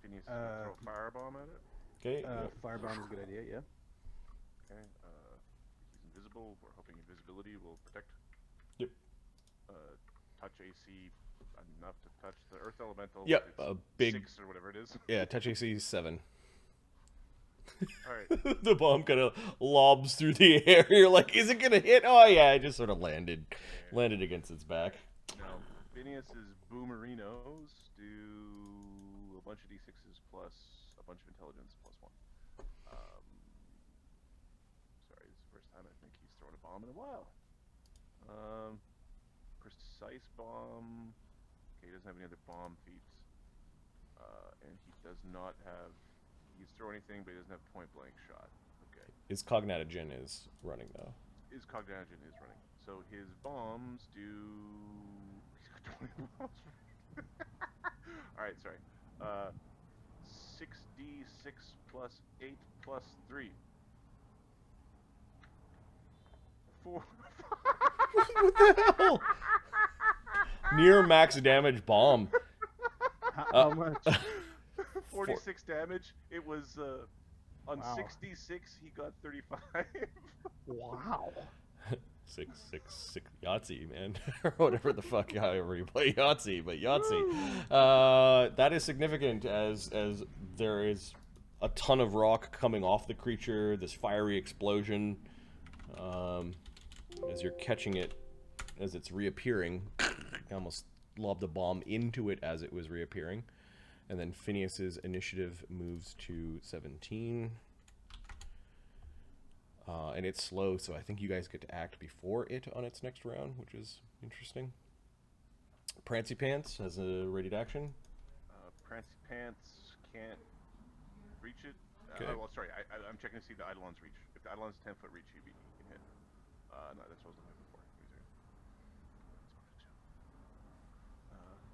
Phineas throw a firebomb at it. Okay. Firebomb is a good idea, yeah. Okay. He's invisible. We're hoping invisibility will protect. Yep. Touch AC enough to touch the Earth Elemental. Yep. It's A big... 6 or whatever it is. Yeah, touch AC 7. Alright. The bomb kind of lobs through the air. You're like, is it going to hit? Oh, yeah, it just sort of landed against its back. Now, Phineas's boomerinos do a bunch of d6s plus a bunch of intelligence plus 1. Sorry, this is the first time I think he's thrown a bomb in a while. Precise bomb. Okay, he doesn't have any other bomb feats. And he does not have... He's throw anything, but he doesn't have point blank shot. Okay. His Cognitogen is running, though. His Cognitogen is running. So his bombs do... He's got 20 bombs. Alright, sorry. 6d6 plus 8 plus 3. 4. What the hell? Near max damage bomb. How much? 46 damage. It was on Wow. 6d6 he got 35. Wow. 666 Yahtzee, man. Or whatever the fuck, however you play Yahtzee, but Yahtzee. That is significant as there is a ton of rock coming off the creature, this fiery explosion. As you're catching it, as it's reappearing, you almost lobbed a bomb into it as it was reappearing. And then Phineas's initiative moves to 17. And it's slow, so I think you guys get to act before it on its next round, which is interesting. Prancy Pants has a readied action. Prancy Pants can't reach it. Okay. Well, sorry, I'm checking to see the Eidolon's reach. If the Eidolon's 10-foot reach, he can hit. No, that's what I was looking for.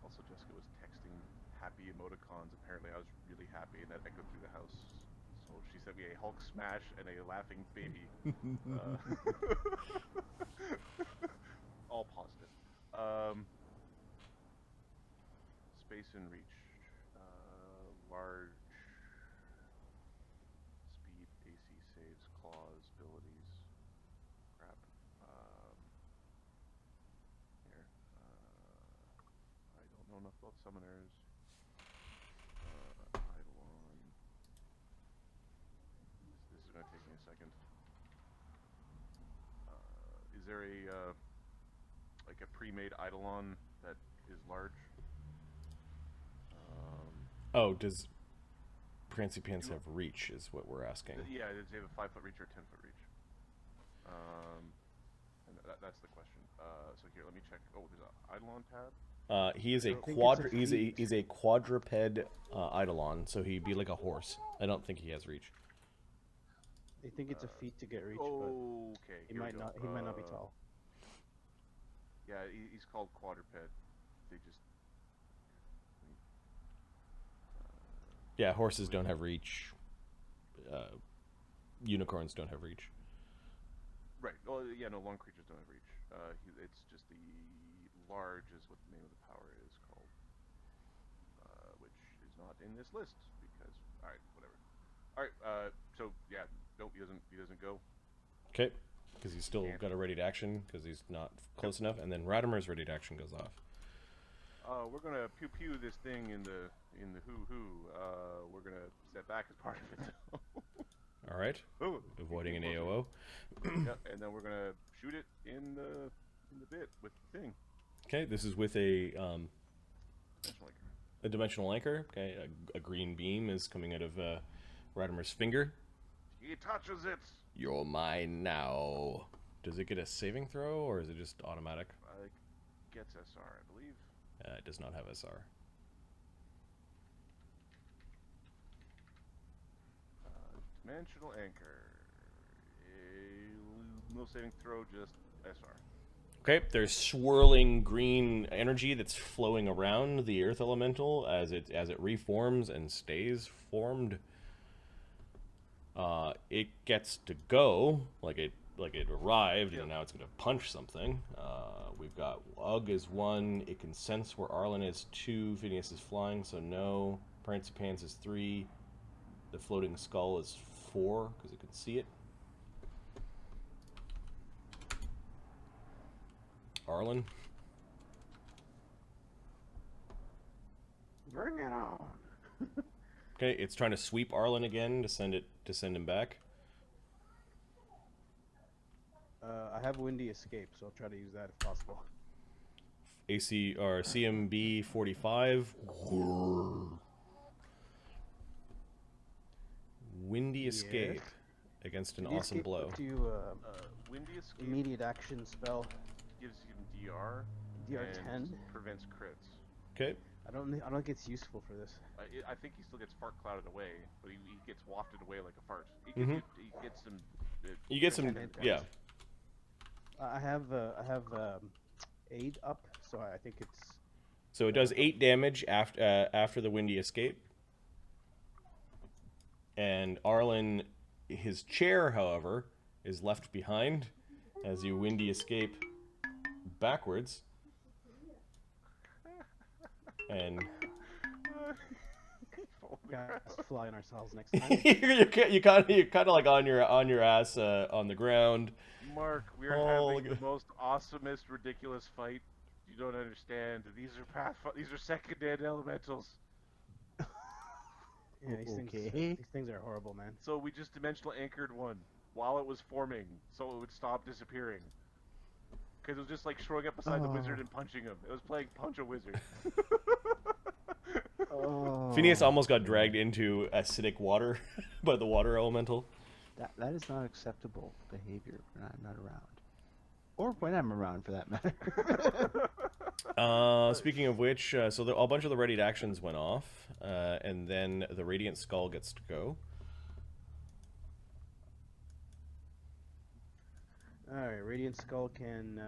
Also, Jessica was texting happy emoticons. Apparently, I was really happy, and that echoed through the house. So she sent me a Hulk smash and a laughing baby. All positive. Space and reach. Large. Speed, AC saves, claws, abilities. Crap. Here. I don't know enough about summoners. Eidolon. This is going to take me a second. Is there a like a pre-made Eidolon that is large? Oh, does Prancy Pants have reach, is what we're asking. Yeah, does he have a 5-foot reach or 10-foot reach? And that's the question. So here, let me check. Oh, there's an Eidolon tab. He is a think it's a he's a quadruped Eidolon, so he'd be like a horse. I don't think he has reach. I think it's a feat to get reach, but Okay. he here we might go. not. He might not be tall. Yeah, he's called quadruped. They just. Yeah, horses don't have reach. Unicorns don't have reach. Right. Well, yeah, no, long creatures don't have reach. It's just the large is what the name of the power is called, which is not in this list because. All right, whatever. All right. So yeah, nope, he doesn't. He doesn't go. Okay, because he's still Can't. got a ready to action because he's not close enough, and then Ratimer's ready to action goes off. We're gonna pew pew this thing in the hoo hoo. We're gonna step back as part of it. All right, Ooh, avoiding an keep AOO. Yep, and then we're gonna shoot it in the bit with the thing. Okay, this is with a Dimensional anchor. dimensional anchor. Okay, a green beam is coming out of Ratimer's finger. He touches it. You're mine now. Does it get a saving throw, or is it just automatic? Gets SR, I believe. It does not have SR. Dimensional anchor. No saving throw, just SR. Okay, there's swirling green energy that's flowing around the earth elemental as it reforms and stays formed. It gets to go like it arrived, and now it's going to punch something. We've got Ugg is 1. It can sense where Arlen is 2. Phineas is flying, so no. Prancy Pants is 3. The floating skull is 4 because it can see it. Arlen. Bring it on. Okay, it's trying to sweep Arlen again to send him back. I have windy escape, so I'll try to use that if possible. AC or CMB 45. Windy escape against an Windy awesome escape blow. gives you Windy escape immediate action spell. gives you DR. DR and 10. prevents crits. Okay. I don't think it's useful for this. I think he still gets fart clouded away, but he gets wafted away like a fart. He gets some. You get some, Damage. yeah. I have aid up, so I think it's. So it does 8 damage after the windy escape. And Arlen, his chair, however, is left behind as you windy escape backwards. And Guys, fly on ourselves next time. you're kind of like on your ass on the ground. Mark, we are having the most awesomest, ridiculous fight. You don't understand. These are second ed elementals. Yeah, these things are horrible, man. So we just dimensional anchored one while it was forming, so it would stop disappearing. Because it was just like showing up beside the wizard and punching him. It was playing Punch a Wizard. Phineas almost got dragged into acidic water by the water elemental. That is not acceptable behavior when I'm not around. Or when I'm around, for that matter. Speaking of which, so a bunch of the readied actions went off, and then the Radiant Skull gets to go. Alright, Radiant Skull can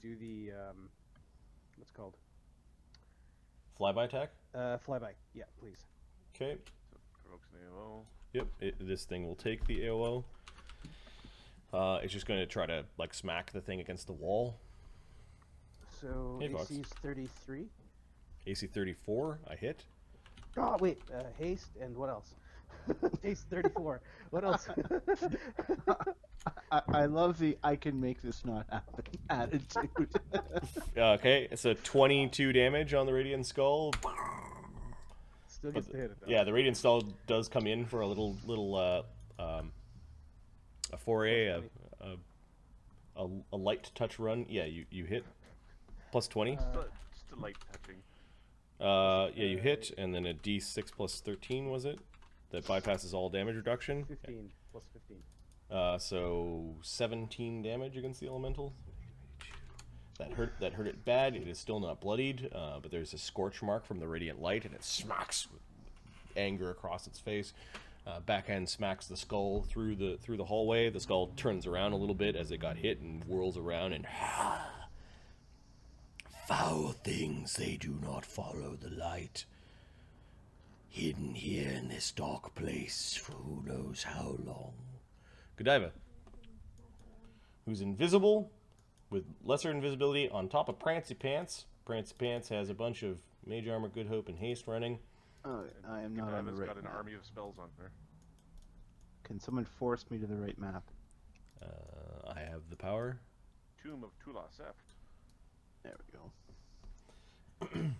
do the, what's it called? Flyby attack? Flyby. Yeah, please. Okay. So provokes an AOO. Yep, this thing will take the AOO. It's just going to try to like smack the thing against the wall. So Hey, Fox. AC is 33. AC 34, I hit. Oh, wait, haste and what else? Haste 34. What else? I love the I can make this not happen attitude. Okay, so 22 damage on the Radiant Skull. Still gets to hit it, though. Yeah, the Radiant Skull does come in for a little a foray, a light touch run. Yeah, you hit. Plus 20. Just a light touching. Yeah, you hit, and then a D6 plus 13, was it? That bypasses all damage reduction. 15 plus 15. So 17 damage against the elemental. That hurt it bad. It is still not bloodied, but there's a scorch mark from the radiant light, and it smacks with anger across its face. Backhand smacks the skull through the hallway. The skull turns around a little bit as it got hit and whirls around and foul things, they do not follow the light. Hidden here in this dark place for who knows how long. Godiva, who's invisible with lesser invisibility on top of Prancy Pants. Prancy Pants has a bunch of Mage Armor, Good Hope, and Haste running. Oh, I am not on the Godiva's right got an map. army of spells on her. Can someone force me to the right map? I have the power. Tomb of Tular Seft. There we go.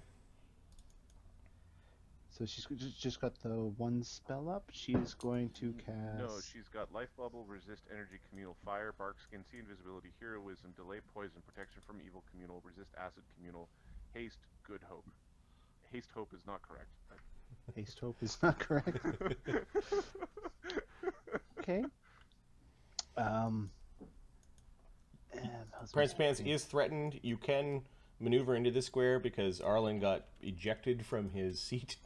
So she's just got the one spell up. She's going to cast. No, she's got Life Bubble, Resist Energy, Communal Fire, Bark Skin, See Invisibility, Heroism, Delay Poison, Protection from Evil, Communal, Resist Acid, Communal, Haste, Good Hope. Haste Hope is not correct. Haste Hope is not correct. Okay. And how's my Prancy Pants thing? is threatened. You can maneuver into this square because Arlen got ejected from his seat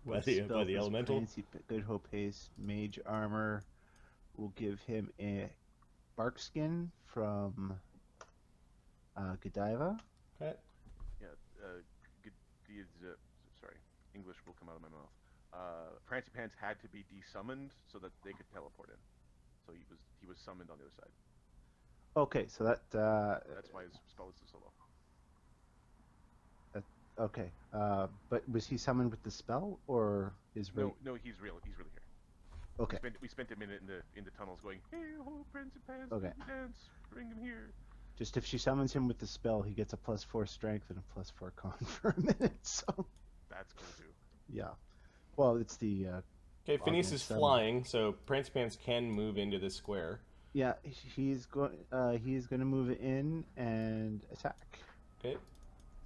by What the spell does elemental. Prancy Good Hope Haste? Mage Armor will give him a bark skin from Godiva. Okay. Yeah, sorry, English will come out of my mouth. Prancy Pants had to be desummoned so that they could teleport in. So he was summoned on the other side. Okay, so that That's why his spell is so low. okay. But was he summoned with the spell or is No, he's really here. Okay. We spent a minute in the tunnels going, hey ho, Prancy Pants, Okay. dance, bring him here. Just if she summons him with the spell, he gets a +4 strength and a +4 con for a minute. So That's cool too. yeah. Well, it's the Okay, Phineas is Augment summon. flying, so Prancy Pants can move into this square. yeah. He's going to move in and attack. Okay.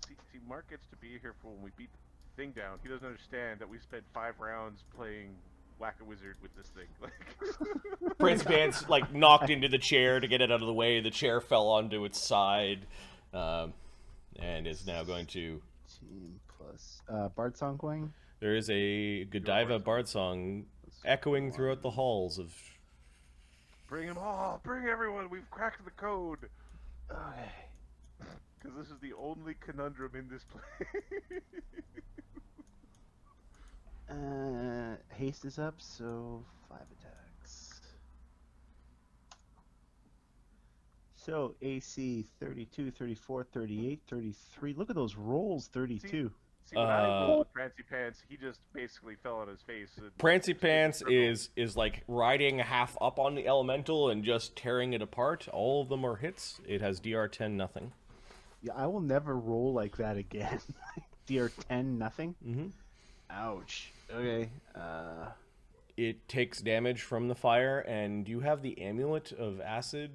See, Mark gets to be here for when we beat the thing down. He doesn't understand that we spent 5 rounds playing Whack-A-Wizard with this thing. Like, Prancy Pants like knocked into the chair to get it out of the way. The chair fell onto its side, and is now going to. Team plus Bard Song going. There is a Godiva Bard song echoing throughout the halls of. bring him all, bring everyone. We've cracked the code. Okay. Because this is the only conundrum in this play. Haste is up, so 5 attacks. So AC 32, 34, 38, 33. Look at those rolls, 32. See, when I rolled with Prancy Pants, he just basically fell on his face. And Prancy Pants is like riding half up on the elemental and just tearing it apart. All of them are hits. It has DR 10 nothing. Yeah, I will never roll like that again. DR 10, nothing? Mm-hmm. Ouch. Okay. It takes damage from the fire, and you have the amulet of acid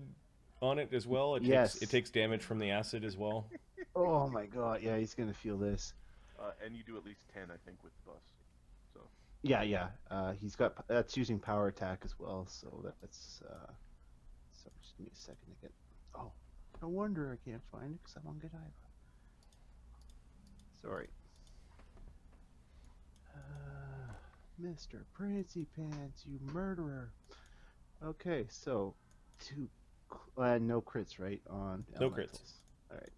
on it as well. Yes. It takes damage from the acid as well. Oh my god, yeah, he's gonna feel this. and you do at least 10, I think, with the bus. So Yeah. He's got that's using power attack as well, so that's so just give me a second to get. Oh, no wonder I can't find it because I'm on Godiva. Sorry. Mr. Prancy Pants, you murderer. Okay, so no crits, right? On No elementals. crits. All right.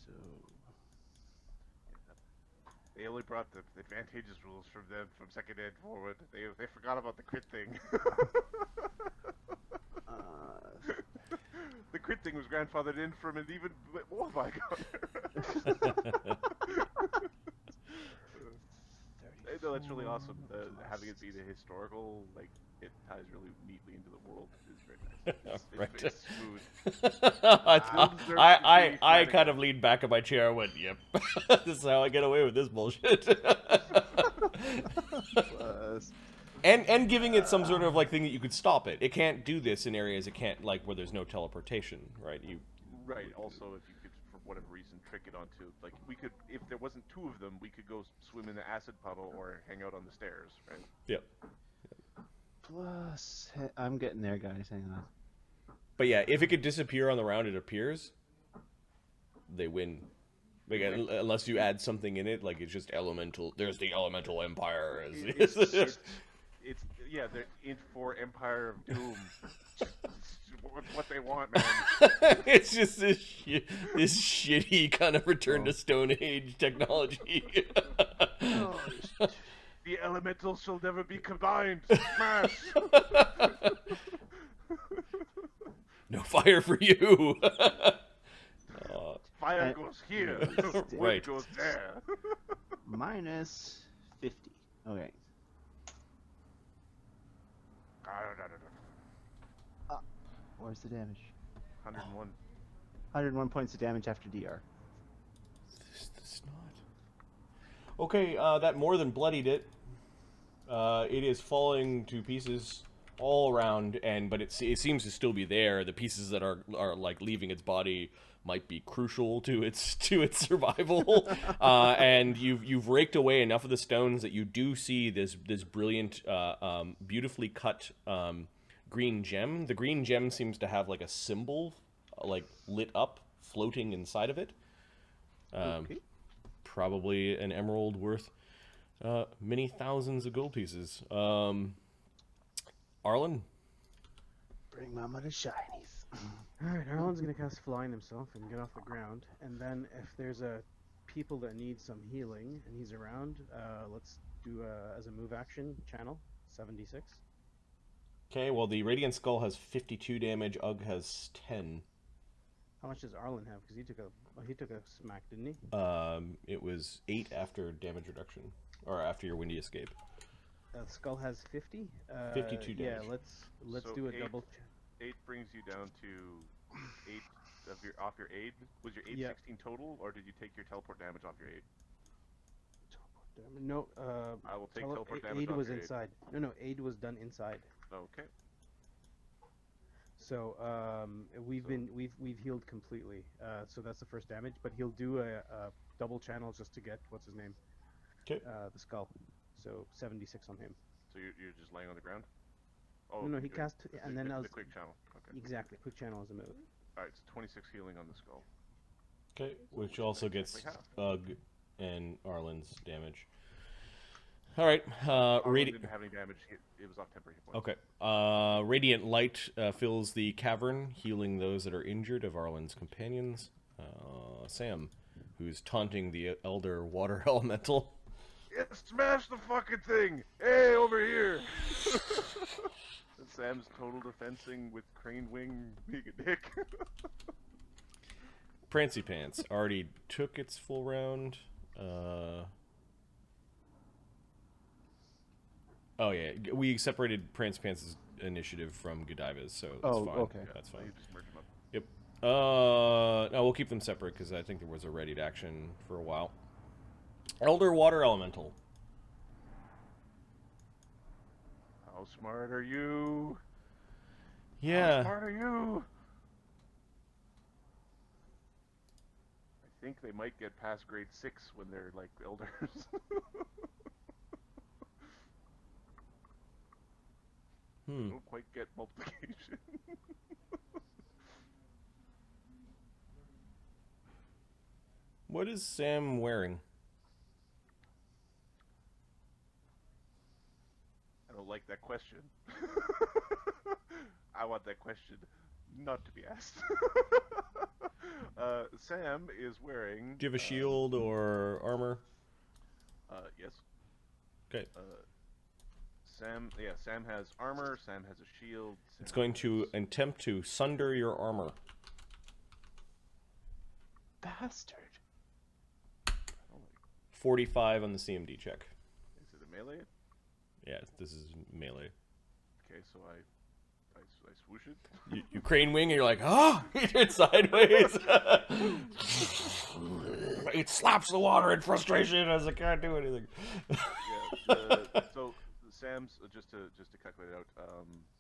So they only brought the advantageous rules from them from second ed forward. They forgot about the crit thing. The crit thing was grandfathered in from an even. Oh my god! No, that's really awesome. Having it be the historical, like, it ties really neatly into the world is very nice. Right. It's smooth. I kind of leaned back in my chair and went, yep, this is how I get away with this bullshit. And giving it some sort of like thing that you could stop it. It can't do this in areas it can't, like, where there's no teleportation, right? Right. Also, if you could, for whatever reason, trick it onto, like, we could, if there wasn't 2 of them, we could go swim in the acid puddle or hang out on the stairs, right? Yep. plus, I'm getting there, guys. Hang on. But yeah, if it could disappear on the round it appears, they win. Like, unless you add something in it, like it's just elemental. There's the elemental empire. it's yeah, they're in for Empire of Doom. what they want, man. It's just this shitty kind of return to Stone Age technology. Oh, The elementals shall never be combined. Smash. No fire for you. Fire goes here. Wood Right. goes there. minus 50. Okay. Where's the damage? 101. 101 points of damage after DR. This not. Okay, that more than bloodied it. It is falling to pieces all around, but it seems to still be there. The pieces that are like leaving its body might be crucial to its survival. And you've raked away enough of the stones that you do see this brilliant, beautifully cut green gem. The green gem seems to have like a symbol, like lit up, floating inside of it. Okay. Probably an emerald worth many thousands of gold pieces. Arlen? Bring mama to shinies. Alright, Arlen's gonna cast Flying himself and get off the ground. And then if there's people that need some healing and he's around, let's do as a move action channel 76. Okay, well the Radiant Skull has 52 damage, Ugg has 10. How much does Arlen have? Because he took a smack, didn't he? It was 8 after damage reduction, or after your Windy Escape. Skull has 50. 52 Yeah, damage. let's So do a 8 double. 8 brings you down to 8 of your off your aid. Was your aid Yeah. 16 total, or did you take your teleport damage off your aid? No, I will take teleport damage aid off was your aid. inside. No, aid was done inside. Okay. So we've healed completely. So that's the first damage. But he'll do a double channel just to get what's his name. 'Kay. The skull. So 76 on him. So you're just laying on the ground. Oh No, he good. cast and then I the was quick channel. Okay. exactly quick channel as a move. All right. So 26 healing on the skull. Okay, which also gets Exactly Ugg and Arlen's damage. Alright, Arlen didn't have any damage. It was off temporary hit points. Okay. Radiant light fills the cavern, healing those that are injured of Arlen's companions. Sam, who's taunting the elder water elemental. Yeah, smash the fucking thing! Hey, over here! Sam's total defensing with crane wing being a dick. Prancy Pants already took its full round. Oh yeah, we separated Prancy Pants' initiative from Godiva's, so that's Oh, fine. okay. That's So fine. you just merge them up. Yep. No, we'll keep them separate because I think there was a readied action for a while. Elder Water Elemental. How smart are you? How Yeah. smart are you? I think they might get past grade 6 when they're like elders. Don't quite get multiplication. What is Sam wearing? I don't like that question. I want that question not to be asked. Sam is wearing. Do you have a shield or armor? Yes. Okay. Sam has armor. Sam has a shield. It's going to attempt to sunder your armor. Bastard. 45 on the CMD check. Is it a melee? Yeah, this is melee. Okay, so I swoosh it. You crane wing and you're like, oh! You turn sideways. It slaps the water in frustration as it can't do anything. Yeah. So Sam's just to calculate it out.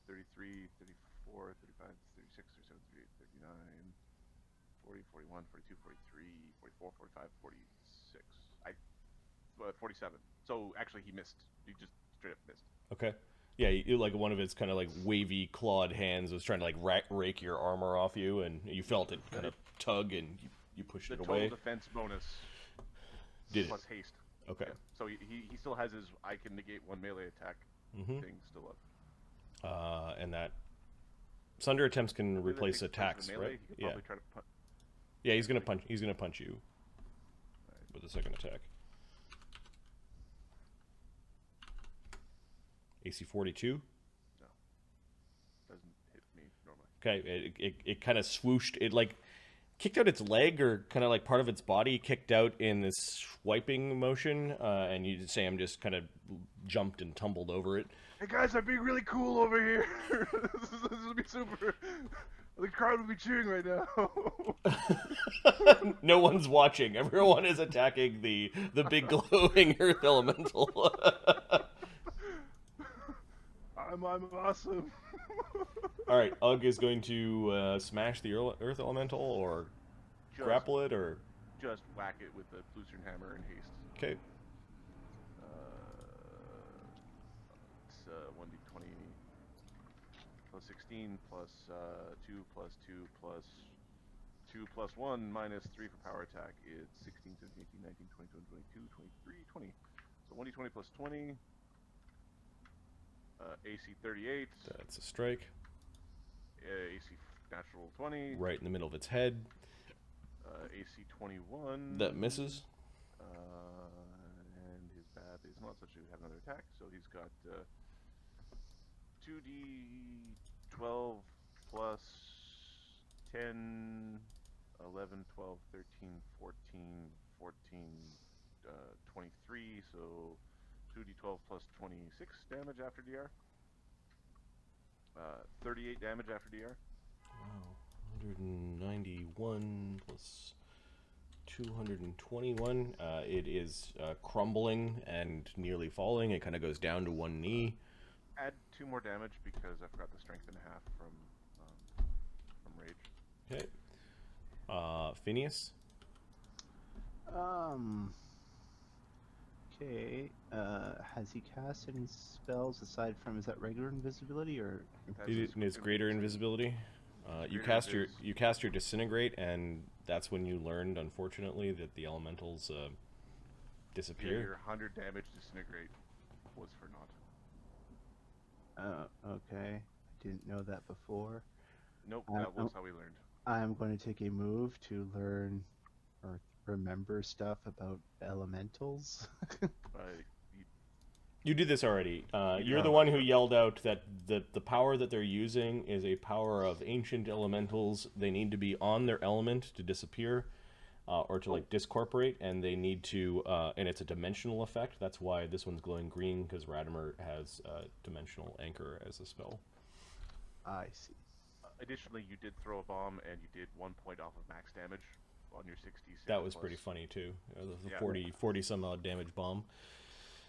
33, 34, 35, 36, 37, 38, 39, 40, 41, 42, 43, 44, 45, 46. 47. So actually he missed. He just straight up missed. Okay. Yeah, you like one of its kind of like wavy clawed hands was trying to like rake your armor off you, and you felt it kind of tug, and you pushed The it total away. defense bonus Did it? plus haste. Okay. Yeah. So he still has his I can negate one melee attack Mhm. thing still up. And that Sunder attempts can With the replace exposed attacks, melee, right? He could Yeah. probably try to punch. Yeah, he's gonna punch. He's gonna punch you Right. with the second attack. AC 42. No, doesn't hit me normally. Okay, it kind of swooshed. It like kicked out its leg, or kind of like part of its body kicked out in this swiping motion, and you Sam just kind of jumped and tumbled over it. Hey guys, I'm being really cool over here. this will be super. The crowd will be cheering right now. No one's watching. Everyone is attacking the big glowing earth elemental. I'm awesome. All right, Ugg is going to smash the earth elemental, or grapple it, or Just whack it with the Lucerne hammer in haste. okay. It's 1d20 plus 16 plus 2 plus 2 plus 2 plus 1 minus 3 for power attack. It's 16, 17, 18, 19, 20, 22, 23, 20. So 1d20 plus 20. AC 38. That's a strike. AC natural 20. Right in the middle of its head. AC 21. That misses. And his bad is not such a have another attack, so he's got 2d12 plus 10, 11, 12, 13, 14, 23, so 2d12 plus 26 damage after DR. 38 damage after DR. Wow. 191 plus 221. It is crumbling and nearly falling. It kind of goes down to one knee. Add 2 more damage because I forgot the strength and a half from rage. Okay. Phineas. Okay. Has he cast any spells aside from, is that regular invisibility or? It's greater invisibility. You Greater cast invis. you cast your disintegrate, and that's when you learned, unfortunately, that the elementals Yeah, disappear. your 100 damage disintegrate was for naught. Okay. I didn't know that before. Nope, Uh, that was how we learned. I'm going to take a move to learn or remember stuff about elementals. You did this already. You're Yeah. the one who yelled out that the power that they're using is a power of ancient elementals. They need to be on their element to disappear, or to like discorporate, and they need to, and it's a dimensional effect. That's why this one's glowing green, because Radimer has dimensional anchor as a spell. I see. Additionally, you did throw a bomb, and you did 1 point off of max damage on your 66. That was pretty funny too. The Yeah. 40 some odd damage bomb.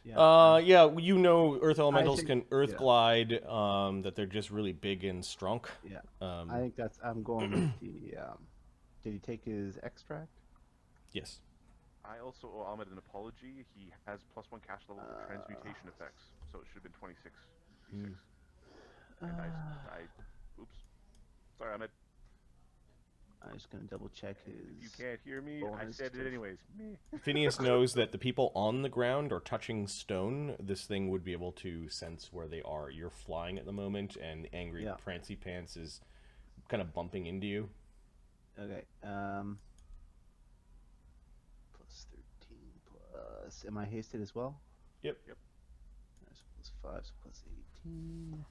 Yeah. Yeah, you know, earth elementals think- can earth yeah. glide. That they're just really big and strong. Yeah. Um, I think that's. I'm going with the. Did he take his extract? yes. I also owe Ahmed an apology. He has +1 cast level for transmutation effects, so it should have been 26. D6. And oops. Sorry, Ahmed. I'm just gonna double check his. If you can't hear me, I bonus said to- it anyways. Me. Phineas knows that the people on the ground or touching stone, this thing would be able to sense where they are. You're flying at the moment, and the angry Yeah. Prancy Pants is kind of bumping into you. Okay. Plus 13 plus. Am I hasted as well? Yep. That's plus 5, so plus 18.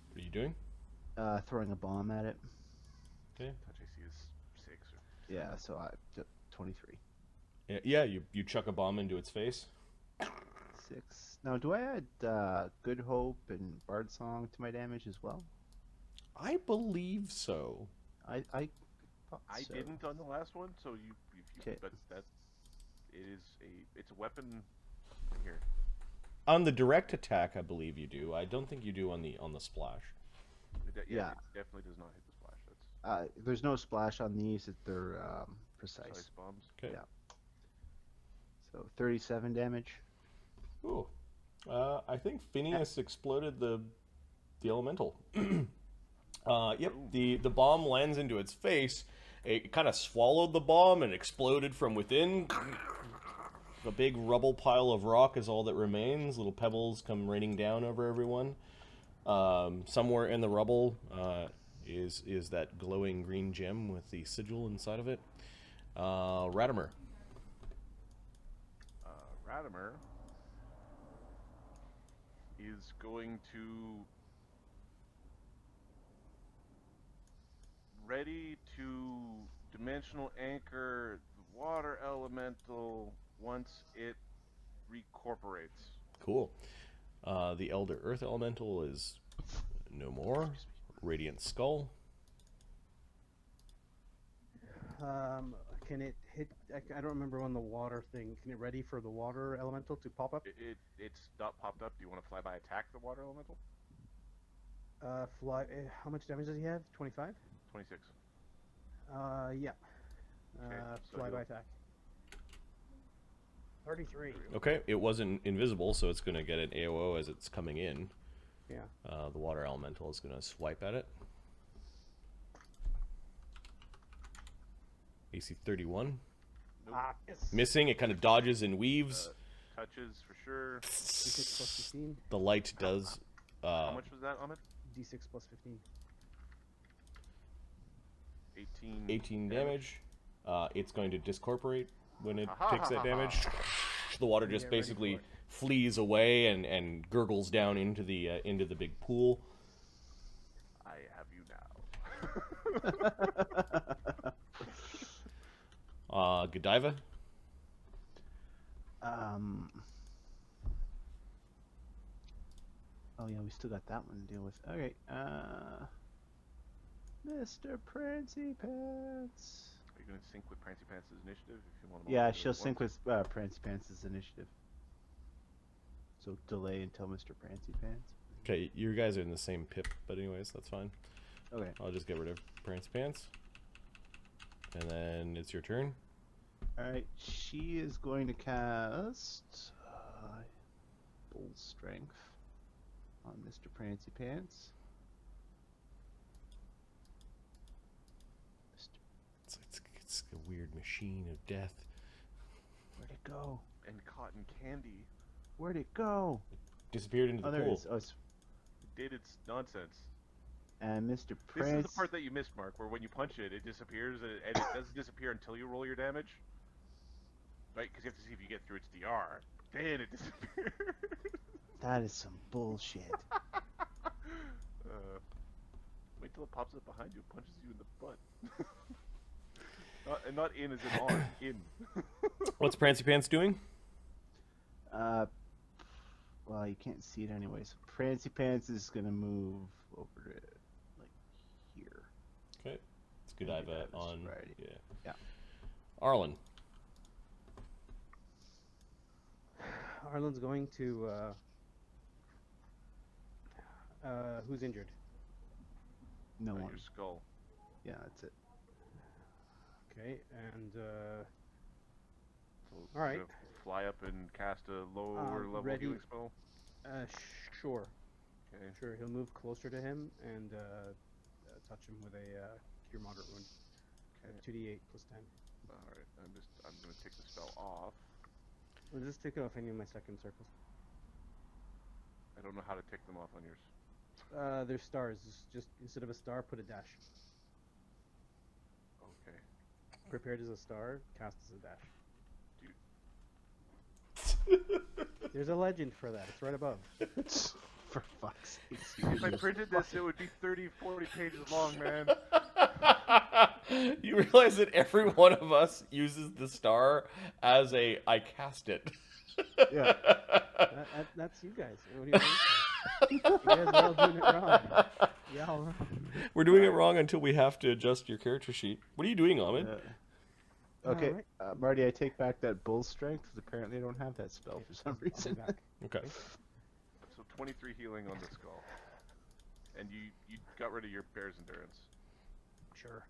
What are you doing? Throwing a bomb at it. Okay. Touch AC is 6. Yeah, so 23. Yeah, you chuck a bomb into its face. 6. Now, do I add Good Hope and Bard Song to my damage as well? I believe so. I thought I so. didn't on the last one, so if you 'Kay. but it's a weapon here. On the direct attack, I believe you do. I don't think you do on the splash. Yeah. It definitely does not hit the splash. That's There's no splash on these. They're precise. precise bombs. Okay. Yeah. So 37 damage. Ooh. I think Phineas exploded the elemental. Yep. The bomb lands into its face. It kind of swallowed the bomb and exploded from within. A big rubble pile of rock is all that remains. Little pebbles come raining down over everyone. Somewhere in the rubble is that glowing green gem with the sigil inside of it. Ratimer. Ratimer is going to ready to dimensional anchor the water elemental once it recorporates. Cool. The Elder Earth Elemental is no more. Radiant Skull. Can it hit? I don't remember on the water thing. Can it ready for the water elemental to pop up? It's not popped up. Do you want to fly by attack the water elemental? Fly. How much damage does he have? 25. 26. Yeah. Okay, so Fly by he'll- attack. 33. Okay, it wasn't invisible, so it's going to get an AOO as it's coming in. Yeah. The Water Elemental is going to swipe at it. AC 31. Nope. Yes. Missing, it kind of dodges and weaves. Touches for sure. D6 plus 15. The light does... How much was that, Ahmed? D6 plus 15. 18. 18 damage. It's going to discorporate when it Aha, takes ha, that ha, damage. ha. The water just Get ready basically for it. flees away and gurgles down into the big pool. I have you now. Godiva. Oh yeah, we still got that one to deal with. Okay, Mr. Prancy Pants. Are you going to sync with Prancy Pants' initiative if you want to? Yeah, she'll sync with Prancy Pants' initiative. So delay until Mr. Prancy Pants. Okay, you guys are in the same pip, but anyways, that's fine. Okay. I'll just get rid of Prancy Pants. And then it's your turn. Alright, she is going to cast Bull Strength on Mr. Prancy Pants. It's a weird machine of death. Where'd it go? And cotton candy. Where'd it go? Disappeared into the Oh, there it pool. is. Oh, it's... It did its nonsense. And Mr. This Prancy... is the part that you missed, Mark, where when you punch it, it disappears, and it doesn't disappear until you roll your damage. Right? Because you have to see if you get through its DR. Then it disappears. That is some bullshit. Wait till it pops up behind you and punches you in the butt. And not in as in on, in. What's Prancy Pants doing? Well, you can't see it anyway. So Prancy Pants is gonna move over to like here. Okay. It's Godiva Godiva's on. right. Yeah. Yeah. Arlen. Arlen's going to. Who's injured? No one. Your skull. Yeah, that's it. Okay, and So All right. gonna fly up and cast a lower level ready. healing spell. sure, Okay. sure. He'll move closer to him and touch him with a cure moderate wound. Okay. 2d8 plus 10. All right. I'm gonna take the spell off. We'll just take it off any of my second circles. I don't know how to take them off on yours. There's stars. Just instead of a star, put a dash. Okay. Prepared as a star, cast as a dash. There's a legend for that. It's right above. For fuck's sake. If I printed this, it would be 30, 40 pages long, man. You realize that every one of us uses the star as a I cast it. Yeah. That's you guys. What do you think? You guys are all doing it wrong. Yeah. all wrong. We're doing it wrong until we have to adjust your character sheet. What are you doing, Ahmed? Okay, Alright. Marty, I take back that bull strength. 'Cause apparently, I don't have that spell for some I'll be reason. back. Okay. So 23 healing on the skull. And you got rid of your bear's endurance. Sure.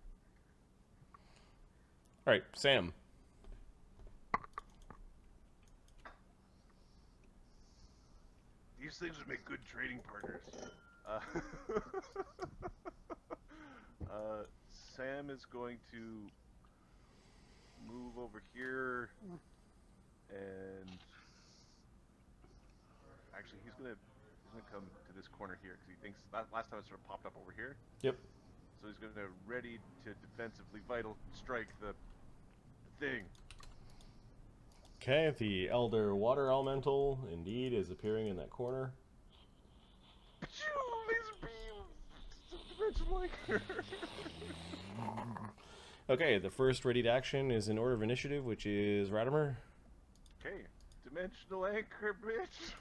All right, Sam. These things would make good trading partners. Sam is going to move over here and actually, he's gonna come to this corner here because he thinks last time it sort of popped up over here. Yep. So he's gonna ready to defensively vital strike the thing. Okay, the Elder Water Elemental indeed is appearing in that corner. Laser beam, dimension-like. Okay, the first readied action is in order of initiative, which is Ratimer. Okay, dimensional anchor, bitch.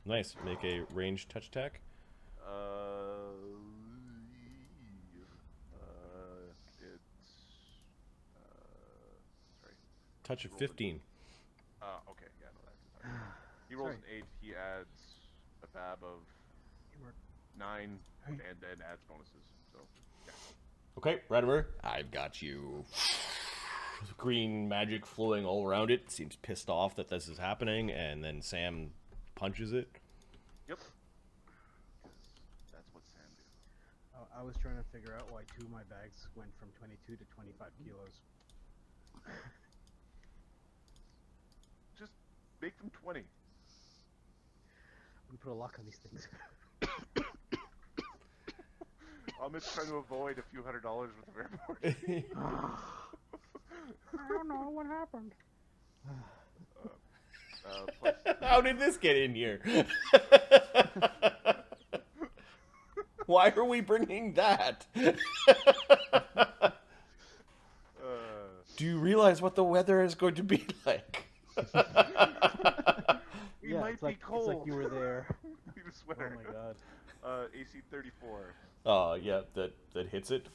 Nice. Make a ranged touch attack. It's sorry. Touch of Roll it. 15. Okay, yeah, no, that's fine. He rolls an 8. He adds a bab of 9, and then adds bonuses. So, yeah. Okay, Ratimer, I've got you. Green magic flowing all around it. Seems pissed off that this is happening, and then Sam punches it. Yep. That's what Sam do. I was trying to figure out why 2 of my bags went from 22 to 25 kilos. Just make them 20. We put a lock on these things. I'm just trying to avoid a few $100s worth of airport. I don't know what happened. Plus, How did this get in here? Why are we bringing that? Do you realize what the weather is going to be like? we Yeah, might it's be like, cold. It's like you were there. Need a Oh sweater. my god. AC 34. Yeah, that hits it.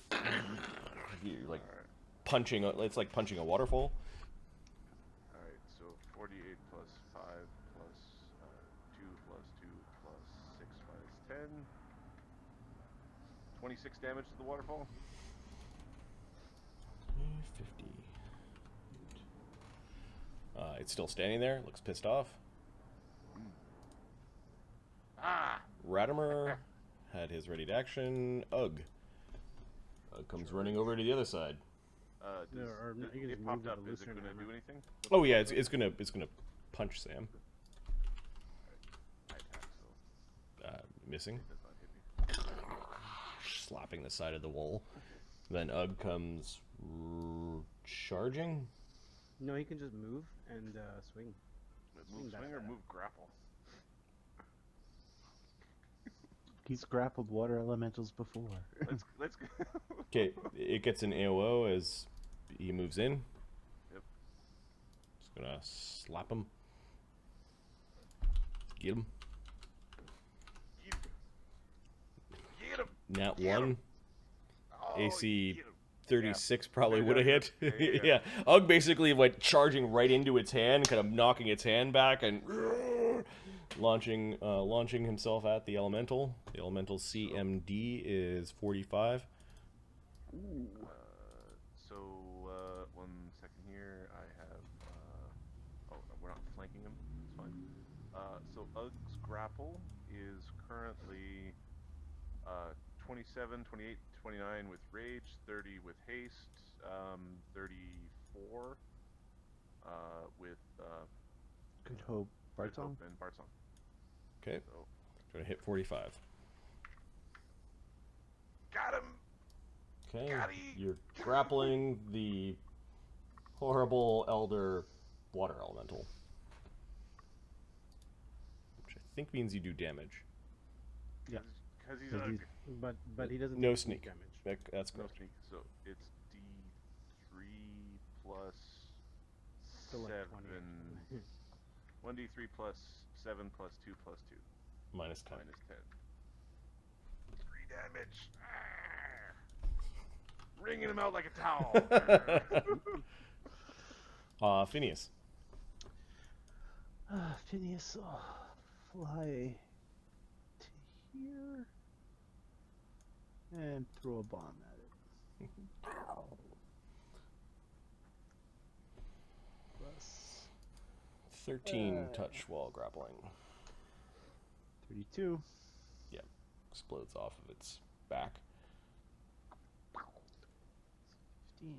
You like Alright. punching. It's like punching a waterfall. Alright, so 48 plus 5 plus 2 plus 2 plus 6 minus 10. 26 damage to the waterfall. 50. It's still standing there. Looks pissed off. Ah! Ratimer had his ready to action. Ugh. Ugg comes running over to the other side. Does, No, or you can it just popped move up. the Is it loosener going to hammer. do anything? Oh yeah, it's gonna punch Sam. I attack, so Missing. it does not hit me. Slapping the side of the wall. Then Ugg comes charging. No, he can just move and swing. Move that swing or fast. move grapple? He's grappled water elementals before. Let's go. Okay, it gets an AOO as he moves in. Yep. Just gonna slap him. Get him. Get him! Nat Get 1. Oh, AC get him. 36 probably Yeah, would have hit. yeah, yeah. Yeah. Ugg basically went charging right into its hand, kind of knocking its hand back and launching himself at the elemental. The elemental CMD is 45. So, 1 second here. I have. Oh, no, we're not flanking him. It's fine. So, Ugg's grapple is currently 27, 28, 29 with rage, 30 with haste, 34 with Good hope. Good Bartong? Hope and Bartsong. Okay. So, Gonna hit 45. got him! Okay. Got it. You're grappling the horrible elder water elemental. Which I think means you do damage. Yeah. Because he's Because Ugg. he's- But he doesn't No take sneak. damage. That's No correct. sneak. So it's D3 plus So like 7. 20. 1d3 plus 7 plus 2 plus 2. Minus 10. Minus 10. 3 damage. Wringing him out like a towel. Phineas. Phineas will fly to here and throw a bomb at it. Plus 13 touch while grappling. 32. Explodes off of its back. 15.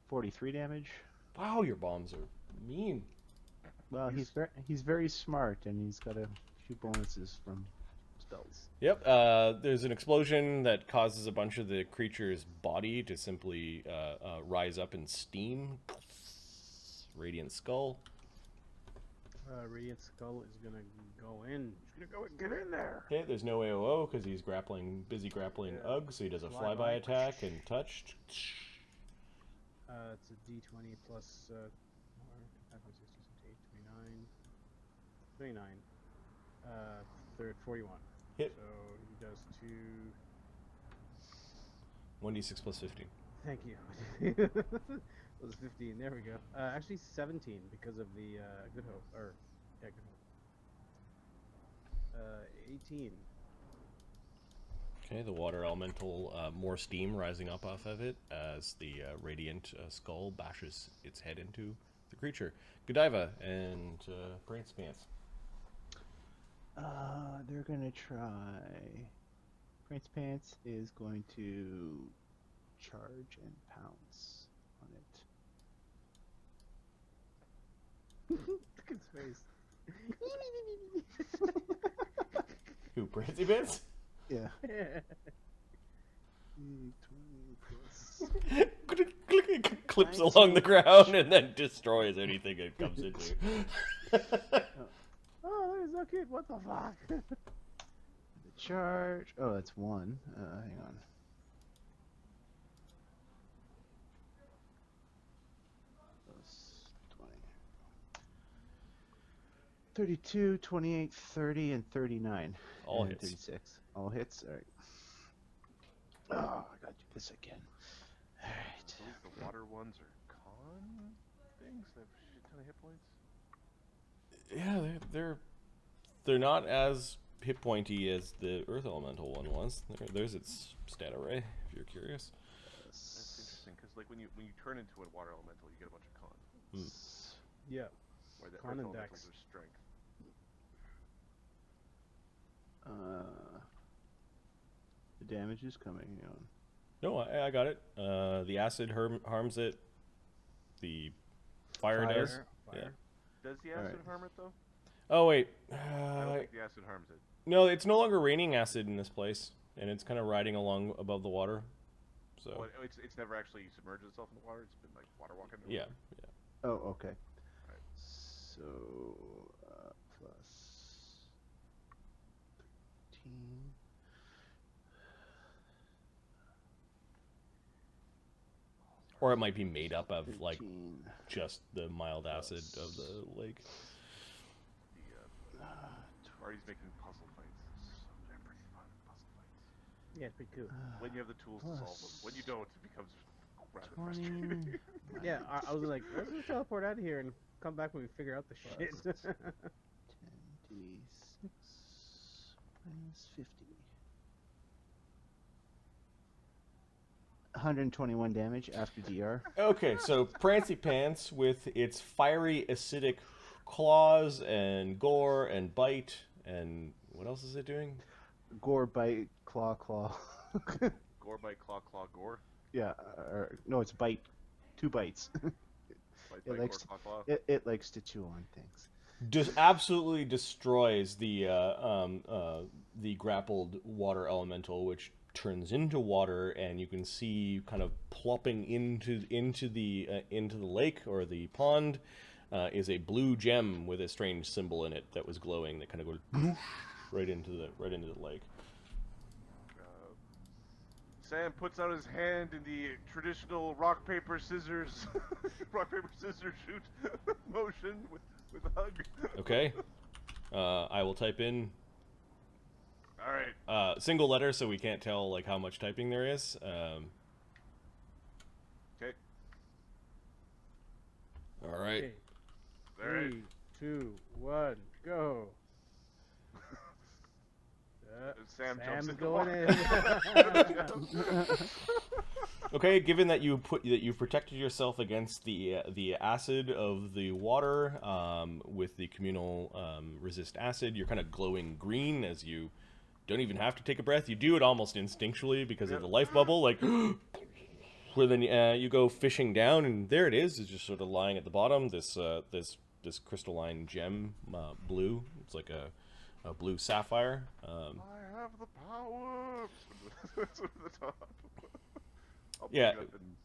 43 damage. Wow, your bombs are mean. Well, he's very smart, and he's got a few bonuses from spells. Yep. There's an explosion that causes a bunch of the creature's body to simply rise up in steam. Radiant skull. Radiant Skull is gonna go in. She's gonna go and get in there. Okay, there's no AOO because he's busy grappling Yeah. Ugg, so he does a Flyby. flyby attack and touched. It's a D20 plus 5, 6, 8, 29. 41. Hit. So he does 1d6 plus 15. Thank you. It was 15. There we go. Actually 17 because of the Good Hope. Good Hope. 18. Okay, the water elemental, more steam rising up off of it as the radiant skull bashes its head into the creature. Godiva and Prince Pants. They're gonna try. Prince Pants is going to charge and pounce on it. Look at his face. Who, Prince Pants? Yeah. 20 Clips along the ground and then destroys anything it comes into. Oh, that is so cute. What the fuck? The charge. Oh, that's 1. Hang on. Plus 20. 32, 28, 30, and 39. All and hits. 36. All hits? Alright. Oh, I gotta do this again. Alright. The water ones are con things that have a shit ton of hit points. Yeah, they're not as hit pointy as the Earth Elemental one was. There's its stat array, if you're curious. That's interesting because like when you turn into a water elemental, you get a bunch of cons. Yeah. Where the Con earth and elementals dex. are strength. The damage is coming. Hang on. No, I got it. The acid harms it. The fire does. Fire. Yeah. Does the acid Alright. harm it though? Oh wait, I don't think the acid harms it. no, it's no longer raining acid in this place, and it's kind of riding along above the water. So Oh, it's never actually submerged itself in the water. It's been like water walking. yeah, Oh, okay. Right. So, plus 13. or it might be made up of like 13. just the mild acid of the lake. Artie's making puzzle fights. They're pretty fun puzzle fights. Yeah, it's pretty cool. When you have the tools to solve them. When you don't, it becomes rather 20. frustrating. Yeah, I was like, let's just teleport out of here and come back when we figure out the shit. 10d6 minus 50. 121 damage after DR. Okay, so Prancy Pants with its fiery acidic claws and gore and bite and what else is it doing? Gore, bite, claw, claw. Gore, bite, claw, claw, gore. Yeah, no, it's bite. 2 bites. Bite, It bite, likes gore, claw, claw. it likes to chew on things. Just absolutely destroys the grappled water elemental, which turns into water, and you can see kind of plopping into the lake or the pond is a blue gem with a strange symbol in it that was glowing that kind of goes right into the lake. Sam puts out his hand in the traditional rock paper scissors shoot motion with a hug. Okay, I will type in All right. single letter so we can't tell like how much typing there is. Okay. All right. Okay, All right. 3, 2, 1, go. Sam jumps Sam's in the going water. in. Okay, given that you've protected yourself against the acid of the water with the communal resist acid, you're kind of glowing green as you don't even have to take a breath. You do it almost instinctually because of the life bubble, like where then you go fishing down, and there it is. It's just sort of lying at the bottom. This this crystalline gem, blue. It's like a blue sapphire. I have the power. It's over the top. I'll Yeah. pick it up and-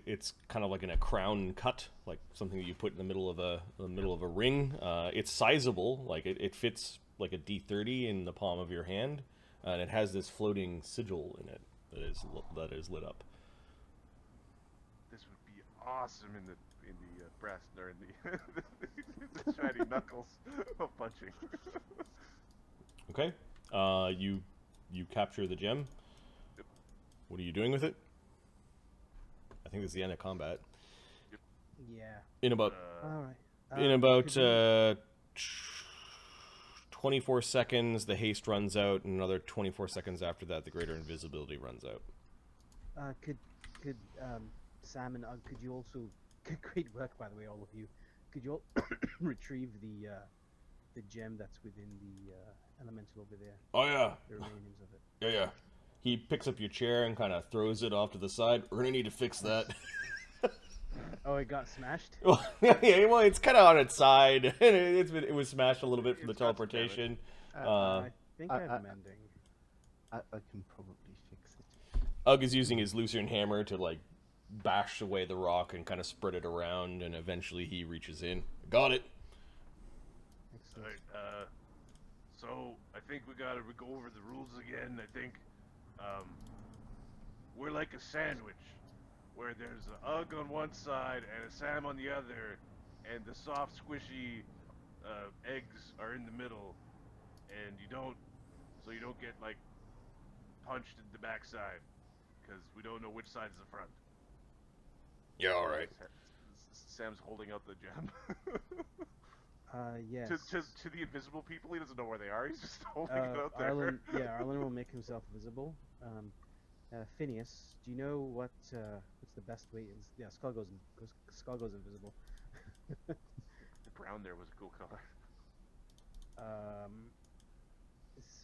It's kind of like in a crown cut, like something that you put in the middle of a ring. It's sizable, like it fits like a D30 in the palm of your hand, and it has this floating sigil in it that is lit up. This would be awesome in the breast or in the shiny knuckles of punching. Okay, you capture the gem. Yep. What are you doing with it? I think this is the end of combat. Yeah. In about All right. in about could 24 seconds, the haste runs out, and another 24 seconds after that, the greater invisibility runs out. Could Sam and Ugg, could you also great work, by the way, all of you. Could you all retrieve the gem that's within the elemental over there? Oh yeah, The remains of it. yeah. He picks up your chair and kind of throws it off to the side. We're gonna need to fix that. Oh, it got smashed. Well, yeah, well, it's kind of on its side. It was smashed a little bit from the It's got some damage. teleportation. I think I- I'm I- mending. I can probably fix it. Ugg is using his Lucerne hammer to like bash away the rock and kind of spread it around, and eventually he reaches in. Got it. Excellent. Alright, so I think we gotta go over the rules again. I think we're like a sandwich, where there's an Ugg on one side and a Sam on the other, and the soft, squishy eggs are in the middle, and you don't get like punched in the backside, because we don't know which side is the front. Yeah, all right. Sam's holding out the gem. Yes. To the invisible people, he doesn't know where they are. He's just holding it out there. Arlen will make himself visible. Phineas, do you know what's the best way? Yeah, Skull goes invisible. The brown there was a cool color.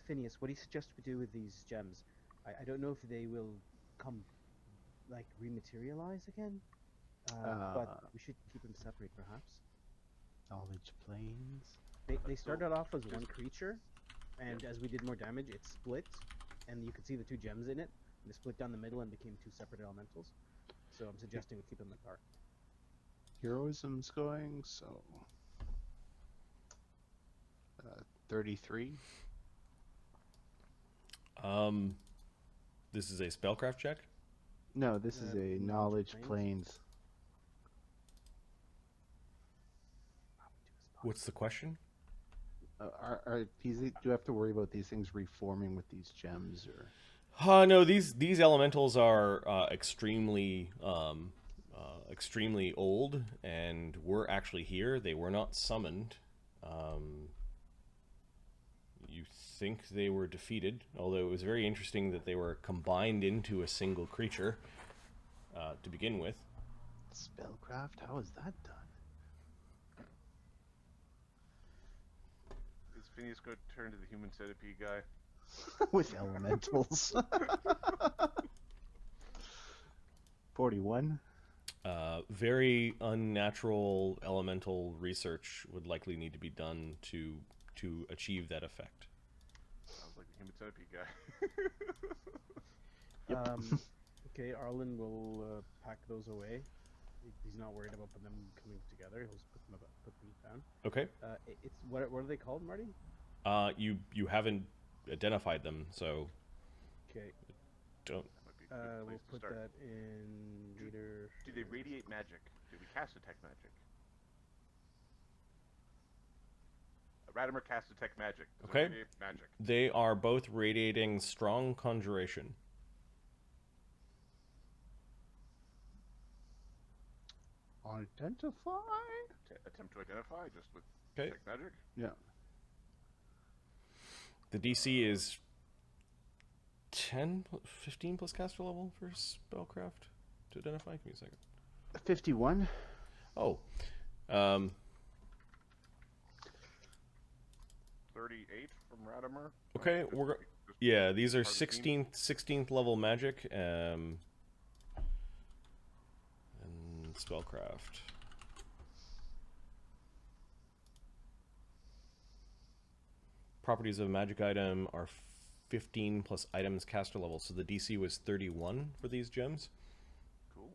Phineas, what do you suggest we do with these gems? I don't know if they will come, like, rematerialize again, but we should keep them separate, perhaps. Knowledge planes. They started off as one creature, and as we did more damage, it split, and you could see the two gems in it. And they split down the middle and became two separate elementals. So I'm suggesting we keep them apart. Heroism's going, so 33. This is a spellcraft check. No, this is a knowledge planes. planes. What's the question? Are these, do you have to worry about these things reforming with these gems, or? No, these elementals are extremely old, and were actually here. They were not summoned. You think they were defeated, although it was very interesting that they were combined into a single creature to begin with. Spellcraft? How is that done? Is Phineas going to turn to the human centipede guy? With elementals. 41. Very unnatural elemental research would likely need to be done to achieve that effect. Sounds like the human centipede guy. Okay, Arlen will pack those away. He's not worried about them coming together. He'll just put them down. Okay. It's what are they called, Marty? You haven't identified them, so Okay, don't. That might be a good we'll place to put start. that in leader. Do they radiate magic? Do we cast detect magic? Radimer cast detect magic. Does it Okay. radiate magic? They are both radiating strong conjuration. Identify? Attempt to identify just with Okay. detect magic? Yeah. The DC is 15 plus caster level for spellcraft to identify. Give me a second. 51. Oh, 38 from Radimer? okay. Just- We're just yeah. These are part of the team? 16th level magic. And spellcraft. properties of a magic item are 15 plus items caster level. So the DC was 31 for these gems. Cool.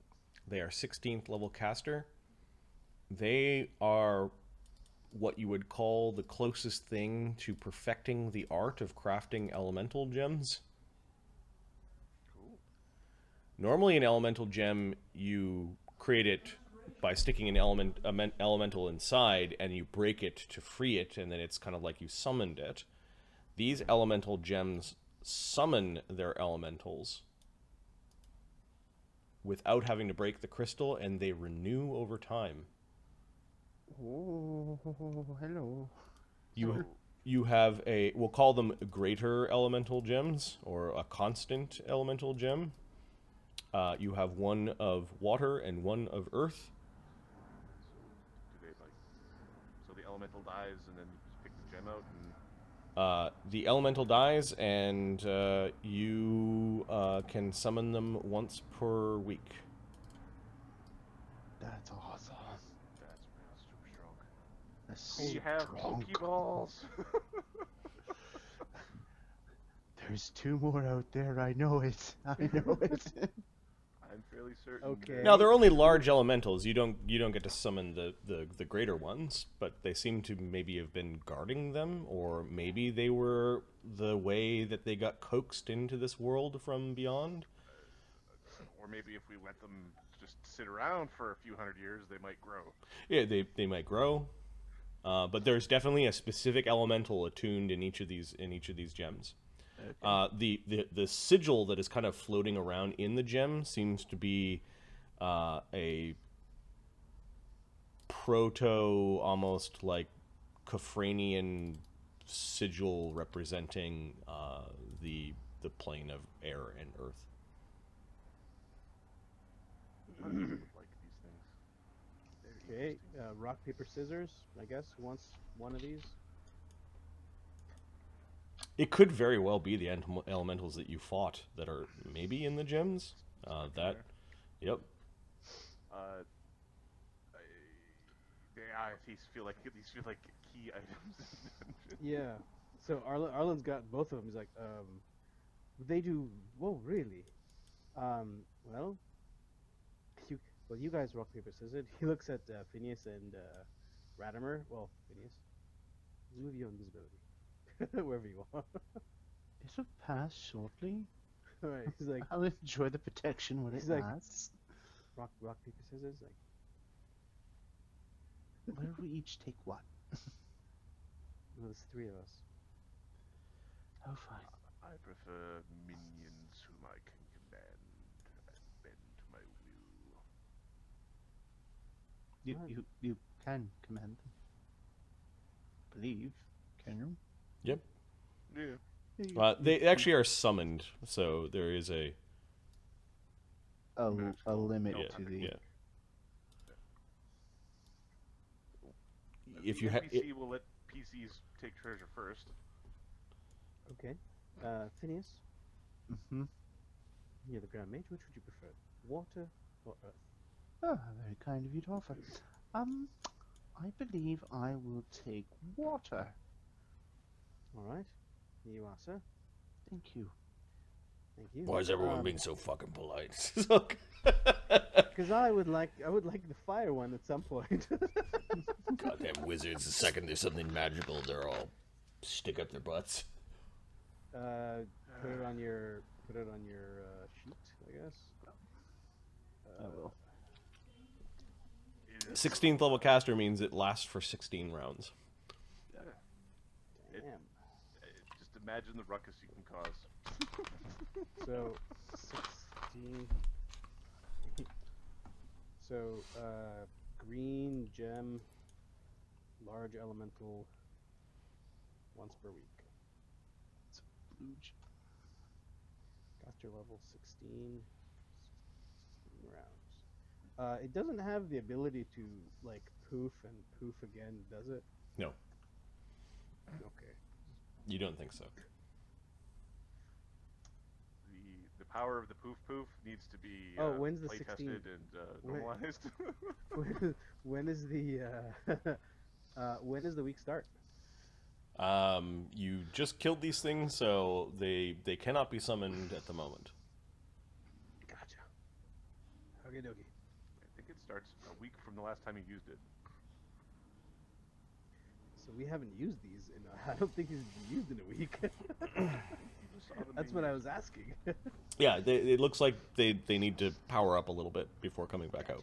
They are 16th level caster. They are what you would call the closest thing to perfecting the art of crafting elemental gems. Cool. Normally an elemental gem, you create it by sticking an elemental inside, and you break it to free it, and then it's kind of like you summoned it. These elemental gems summon their elementals without having to break the crystal, and they renew over time. Oh, hello. You have a, we'll call them greater elemental gems, or a constant elemental gem. You have one of water and one of earth. Do they like? So the elemental dies, and then you just pick the gem out, and The elemental dies, and you can summon them once per week. That's awesome. that's really super strong. That's We have strong. Pokeballs. There's 2 more out there. I know it. I know it. I'm fairly certain. Okay. Now they're only large elementals. You don't get to summon the greater ones, but they seem to maybe have been guarding them, or maybe they were the way that they got coaxed into this world from beyond. Or maybe if we let them just sit around for a few hundred years, they might grow. Yeah, they might grow, but there's definitely a specific elemental attuned in each of these gems. The sigil that is kind of floating around in the gem seems to be a proto, almost like Kafranian sigil representing the plane of air and earth. I would like these things. Very Okay, interesting. rock, paper, scissors, I guess, once one of these. It could very well be the elementals that you fought that are maybe in the gems. That, yep. These feel like key items. Yeah. So Arlen's got both of them. He's like, they do. Whoa, really? Well, you guys rock paper scissors. He looks at Phineas and Radimer. Well, Phineas, remove your invisibility wherever you are. It'll pass shortly. All right. He's like, I'll enjoy the protection when it He's like- lasts. rock, paper, scissors. Like, Where we each take one. well, there's 3 of us. Oh, fine. I prefer minions whom I can command and bend to my will. You can command them. Believe, can you? Yep. Yeah. They actually are summoned, so there is a A Magical limit yeah, to the. yeah. If you have, NPC will let PCs take treasure first. Okay. Phineas, Mm-hmm. you're the Grand Mage. Which would you prefer, water or earth? Oh, very kind of you to offer. I believe I will take water. All right. Here you are, sir. Thank you. Thank you. why is everyone being so fucking polite? Because I would like the fire one at some point. Goddamn wizards! The second there's something magical, they're all stick up their butts. Put it on your sheet, I guess. I will. 16th level caster means it lasts for 16 rounds. Damn. Just imagine the ruckus you can cause. So 16. So green gem, large elemental, once per week. Blue j- Caster level 16. 16 rounds. It doesn't have the ability to like poof and poof again, does it? No, Okay. you don't think so. The power of the poof poof needs to be Oh, when's the play 16? tested and When- normalized. when is the when is the week start? You just killed these things, so they cannot be summoned at the moment. Gotcha. Okie dokie. I think it starts a week from the last time you used it. So we haven't used these in. I don't think these have been used in a week. You just saw them That's being what I used. was asking. Yeah, it looks like they need to power up a little bit before coming back out.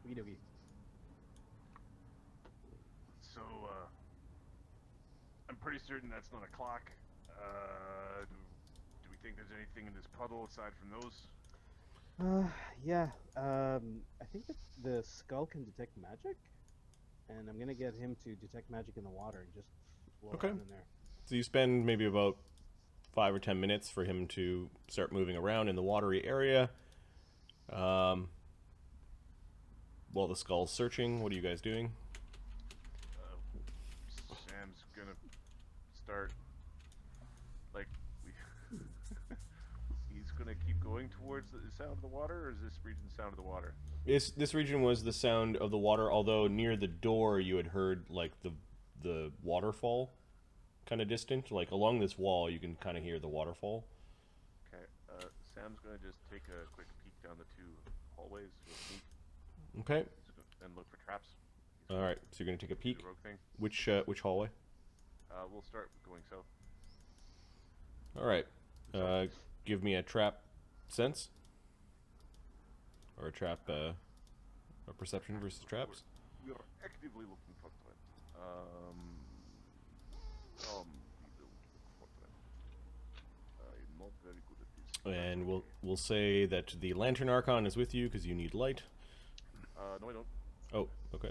Okie dokie. So, I'm pretty certain that's not a clock. Do we think there's anything in this puddle aside from those? Yeah. I think that the skull can detect magic, and I'm gonna get him to detect magic in the water and just flow Okay. around in there. So you spend maybe about 5 or 10 minutes for him to start moving around in the watery area. While the skull's searching, what are you guys doing? Sam's gonna start, like, he's gonna keep going towards the sound of the water, or is this region the sound of the water? This region was the sound of the water, although near the door you had heard like the waterfall kind of distant. Like along this wall you can kind of hear the waterfall. Okay, Sam's gonna just take a quick peek down the two hallways real sneak, Okay. and look for traps. All right. So you're going to take a Do peek. the rogue thing. Which hallway? We'll start going south. All right. Give me a trap sense. Or a trap a perception versus traps. We are actively looking for them. I'm not very good at this. And we'll say that the lantern archon is with you because you need light. No, I don't. Oh, okay.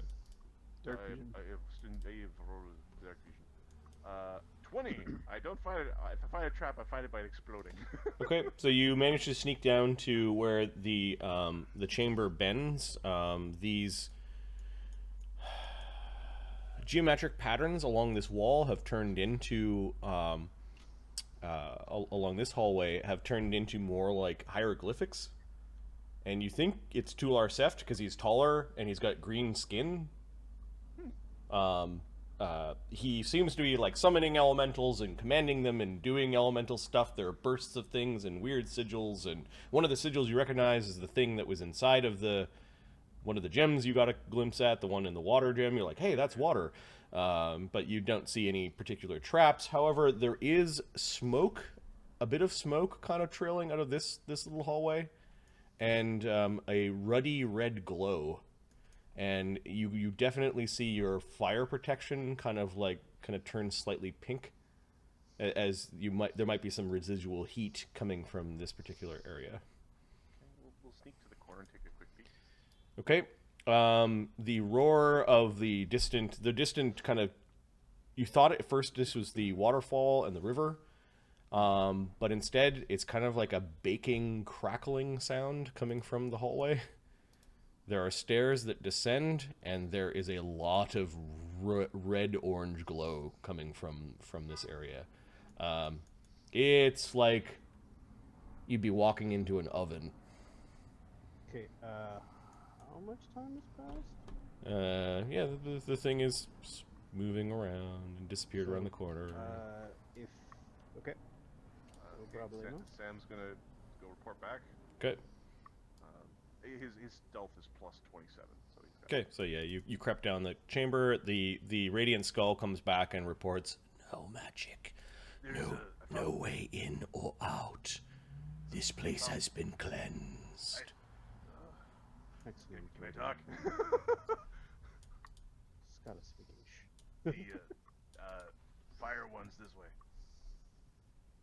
Dark I vision. have dark vision. 20. I don't find it. If I find a trap, I find it by exploding. Okay, so you manage to sneak down to where the chamber bends. These geometric patterns along this wall have turned into along this hallway have turned into more like hieroglyphics. And you think it's Tular Seft because he's taller and he's got green skin. He seems to be like summoning elementals and commanding them and doing elemental stuff. There are bursts of things and weird sigils, and one of the sigils you recognize is the thing that was inside of one of the gems you got a glimpse at, the one in the water gem. You're like, hey, that's water. But you don't see any particular traps. However, there is smoke, a bit of smoke kind of trailing out of this little hallway, and a ruddy red glow. And you definitely see your fire protection kind of turn slightly pink, as there might be some residual heat coming from this particular area. We'll sneak to the corner and take a quick peek. Okay. The roar of the distant kind of, you thought at first this was the waterfall and the river, but instead it's kind of like a baking, crackling sound coming from the hallway. There are stairs that descend, and there is a lot of red-orange glow coming from this area. It's like you'd be walking into an oven. Okay. How much time has passed? Yeah, the thing is moving around and disappeared around the corner. If okay. Probably not. Sam's gonna go report back. Okay. His stealth is plus 27, so he's got Okay, so yeah, you crept down the chamber. The radiant skull comes back and reports, no magic. No way in or out. This place has been cleansed. Excellent. Can I talk? Scott is speaking. The fire one's this way.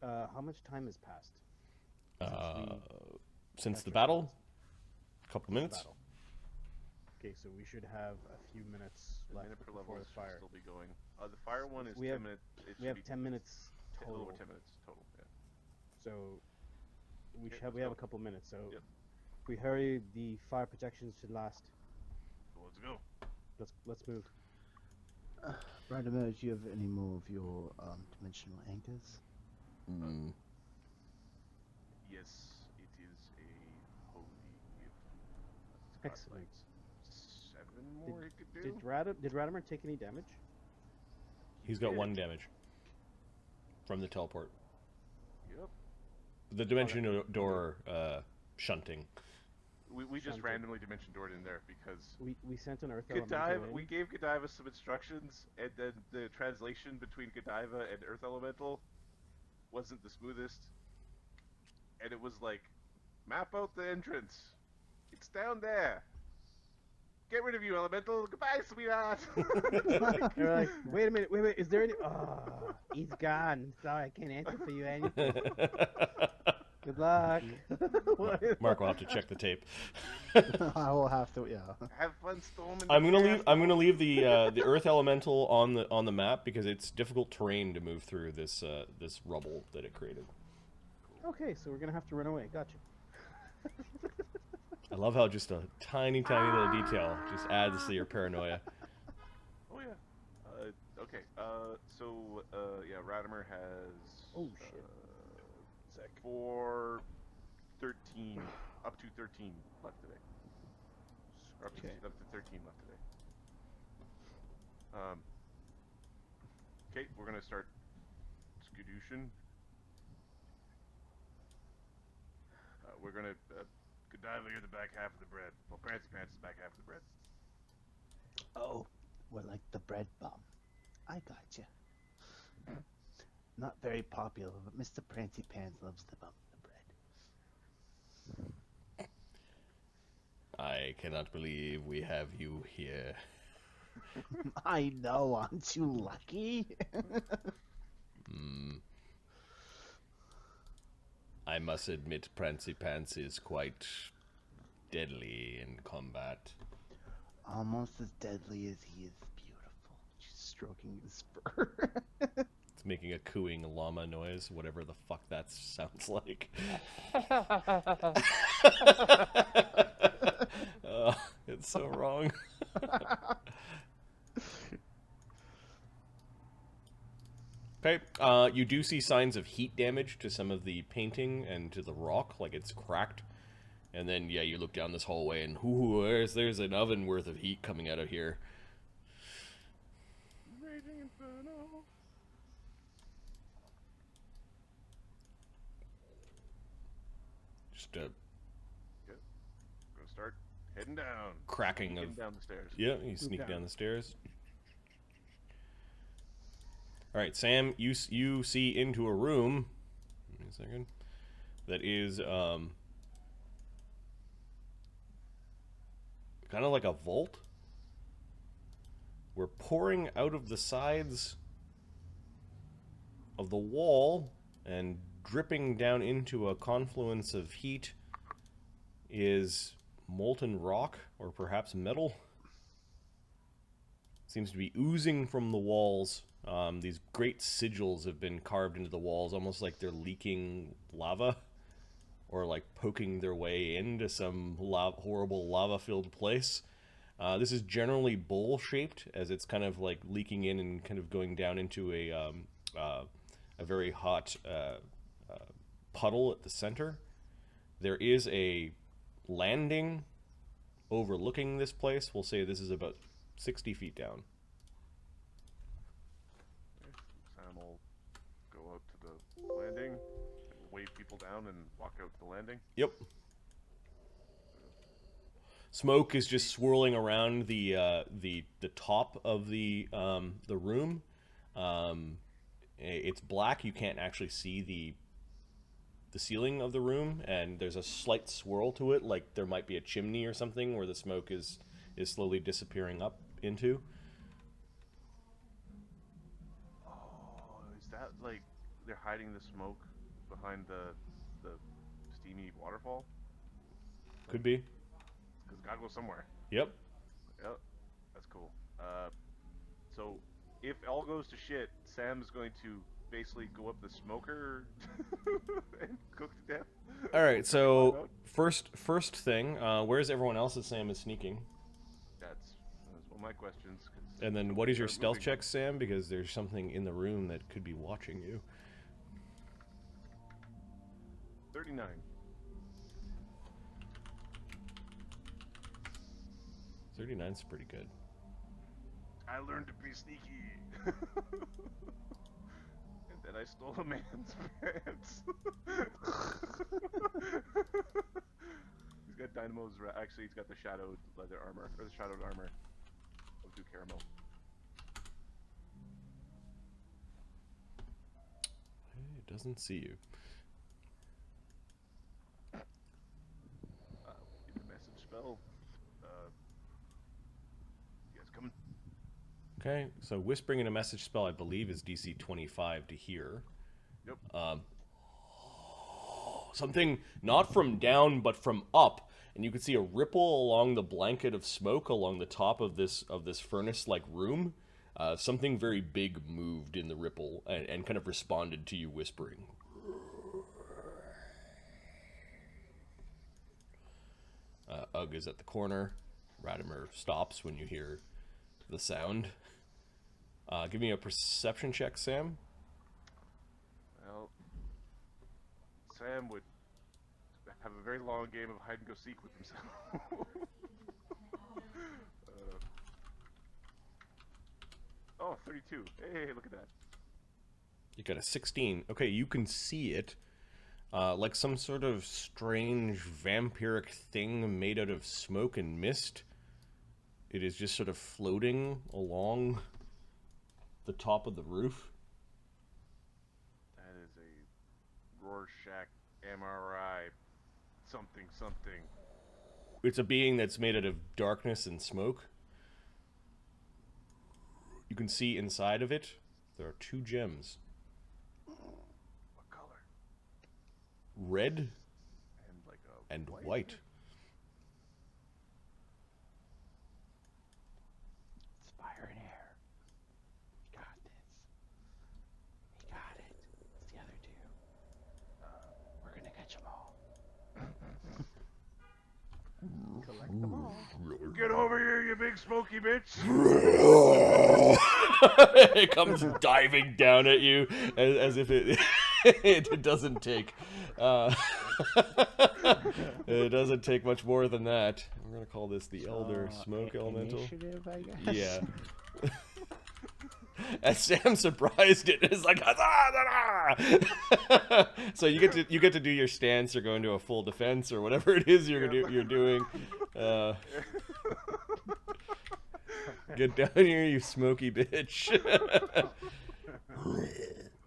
How much time has passed? Since the battle? A couple minutes? Battle. Okay, so we should have a few minutes A left minute per level before the should fire. still be going. The fire one is We 10 have- minutes. It We should have be 10 minutes a little total. over 10 minutes total. Yeah. So we Okay, should let's we have go. a couple minutes. So Yep. if we hurry, the fire protections should last. So let's go. Let's move. Random, do you have any more of your dimensional anchors? Mm. Yes, it is a holy gift. It's got Excellent. like 7 more he could do. Did Radimer take any damage? He's got Did 1 it. damage from the teleport. Yep. The dimension door shunting. We just Shunted. randomly dimension doored in there because We sent an earth elemental Godiva. in. We gave Godiva some instructions, and then the translation between Godiva and Earth Elemental wasn't the smoothest. And it was like, map out the entrance. It's down there. Get rid of you, Elemental. Goodbye, sweetheart. They're like, wait a minute, wait, is there any? Oh, he's gone. Sorry, I can't answer for you anything. Good luck. Mark will have to check the tape. I will have to, yeah. Have fun storming. I'm gonna leave the Earth Elemental on the map because it's difficult terrain to move through this this rubble that it created. Okay, so we're gonna have to run away. Gotcha. I love how just a tiny little detail just adds to your paranoia. Oh yeah. Okay. So yeah, Radimer has. Oh shit. 13 up to 13 left today. Or up to 13 left today. Okay, we're gonna start Skadooshing. We're gonna Godiva, you're the back half of the bread. Well, Prancy Pants is back half of the bread. Oh, we're like the bread bomb. I gotcha. Not very popular, but Mr. Prancy Pants loves the bump the bread. I cannot believe we have you here. I know, aren't you lucky? I must admit, Prancy Pants is quite deadly in combat. Almost as deadly as he is beautiful. She's stroking his fur. It's making a cooing llama noise, whatever the fuck that sounds like. It's so wrong. Okay, you do see signs of heat damage to some of the painting and to the rock, like it's cracked. And then, yeah, you look down this hallway and there's an oven worth of heat coming out of here. Raging Inferno. Just a Gonna start heading down. cracking of... Heading down the stairs. Yeah, you sneak down. down the stairs. Alright, Sam, you see into a room... Give me a second. That is, kind of like a vault. We're pouring out of the sides of the wall and dripping down into a confluence of heat is molten rock, or perhaps metal. Seems to be oozing from the walls. These great sigils have been carved into the walls, almost like they're leaking lava, or like poking their way into some horrible lava-filled place. This is generally bowl-shaped, as it's kind of like leaking in and kind of going down into a very hot puddle at the center. There is a landing overlooking this place. We'll say this is about 60 feet down. Sam will go out to the landing, and wave people down, and walk out to the landing. Yep. Smoke is just swirling around the top of the room. It's black. You can't actually see the ceiling of the room, and there's a slight swirl to it, like there might be a chimney or something where the smoke is slowly disappearing up into. Oh, is that like they're hiding the smoke behind the steamy waterfall? Could be. Because it gotta go somewhere. Yep. Yep, that's cool. So if all goes to shit, Sam's going to basically go up the smoker and cook to death. All right. So first thing, where's everyone else that Sam is sneaking? That's one of my questions. 'Cause And then what is your they're stealth moving. check, Sam? Because there's something in the room that could be watching you. 39. 39's pretty good. I learned to be sneaky. And then I stole a man's pants. He's got Dynamo's. Actually, he's got the shadowed leather armor, or the shadowed armor of Duke Caramel. It doesn't see you. Give a message spell. You guys coming? Okay, so whispering in a message spell, I believe, is DC 25 to hear. Yep. Something not from down, but from up, and you can see a ripple along the blanket of smoke along the top of this furnace-like room. Something very big moved in the ripple and kind of responded to you whispering. Ugg is at the corner. Radimer stops when you hear the sound. Give me a perception check, Sam. Well, Sam would have a very long game of hide and go seek with himself. Oh, 32. Hey, look at that. You got a 16. Okay, you can see it. Like some sort of strange vampiric thing made out of smoke and mist. It is just sort of floating along the top of the roof. That is a Rorschach MRI something. It's a being that's made out of darkness and smoke. You can see inside of it, there are 2 gems. What color? Red And like a and white. It's fire and air. We got this. We got it. It's the other 2. We're gonna catch them all. Collect them all. Get over here, you big smoky bitch! It comes diving down at you as if it it doesn't take it doesn't take much more than that. I'm gonna call this the Elder Smoke Elemental. Initiative, I guess. Yeah. As Sam surprised it, it's like so you get to do your stance or go into a full defense or whatever it is you're doing. Get down here, you smoky bitch.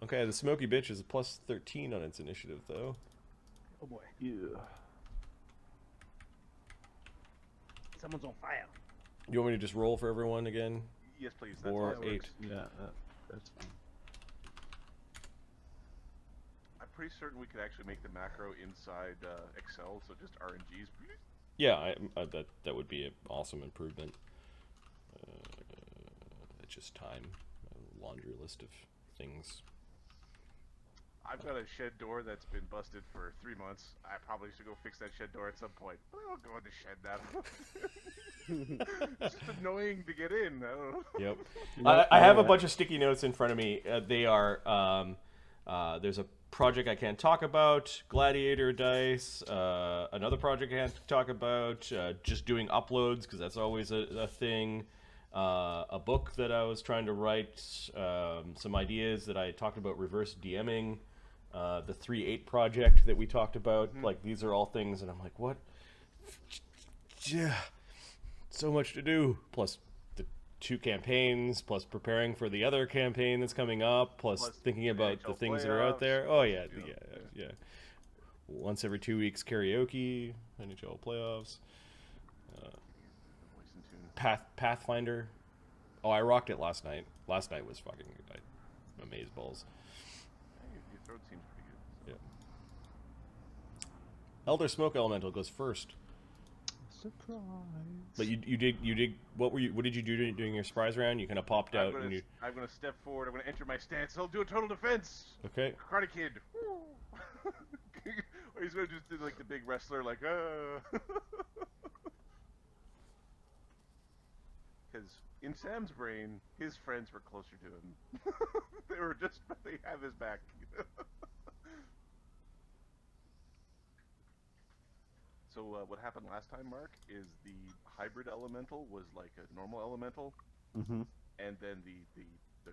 Okay, the smoky bitch is a plus 13 on its initiative, though. Oh boy. Yeah. Someone's on fire. You want me to just roll for everyone again? Yes, please. That's 4, how it 8. works. Yeah, that's fine. I'm pretty certain we could actually make the macro inside Excel, so just RNGs. Yeah, that would be an awesome improvement. It's just time. A laundry list of things. I've got a shed door that's been busted for 3 months. I probably should go fix that shed door at some point. I'll go in the shed now. It's just annoying to get in. I don't know. Yep. I have a bunch of sticky notes in front of me. They are there's a project I can't talk about, Gladiator dice. Another project I can't talk about, just doing uploads because that's always a thing. A book that I was trying to write, some ideas that I talked about reverse DMing, the 3-8 project that we talked about. Like, these are all things, and I'm like, what? Yeah, so much to do. Plus the 2 campaigns, plus preparing for the other campaign that's coming up, plus thinking about the NHL things that are out there. playoffs. Oh yeah. Once every 2 weeks, karaoke, NHL playoffs. Voice and tune. Pathfinder. Oh, I rocked it last night. Last night was fucking amazed balls. Hey, your throat seems pretty good. Yeah. Elder Smoke Elemental goes first. Surprise. But you did what did you do during your surprise round? You kind of popped out and you. I'm gonna step forward. I'm gonna enter my stance. I'll do a total defense. Okay. Karate Kid. Or he's gonna just do like the big wrestler, like Because in Sam's brain, his friends were closer to him. They have his back. So what happened last time, Mark, is the hybrid elemental was like a normal elemental, Mm-hmm. and then the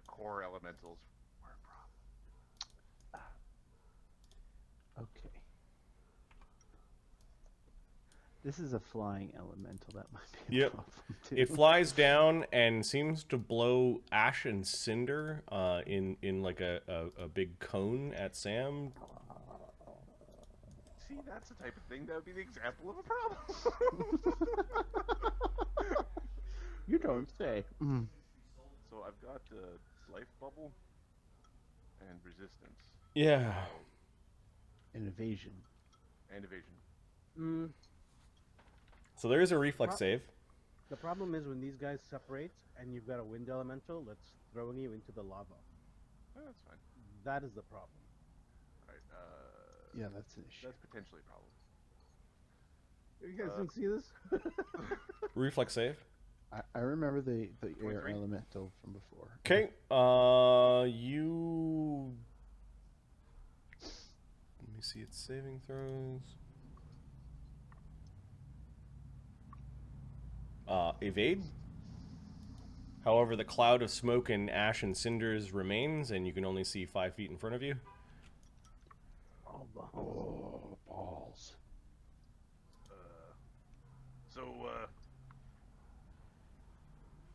core elementals were a problem. Okay. This is a flying elemental. That might be a Yep. problem too. It flies down and seems to blow ash and cinder in like a big cone at Sam. See, that's the type of thing that would be the example of a problem. You don't say. Mm. So I've got life bubble and resistance Yeah. An evasion. and evasion. Mm, So there is a reflex save. the problem is when these guys separate and you've got a wind elemental that's throwing you into the lava. Oh, that's fine. That is the problem. All right. Yeah, that's an issue. That's potentially a problem. You guys didn't see this? Reflex save. I remember the air 23? elemental from before. Okay. You. Let me see its saving throws. Evade. However, the cloud of smoke and ash and cinders remains, and you can only see 5 feet in front of you. Oh, Oh, balls. So,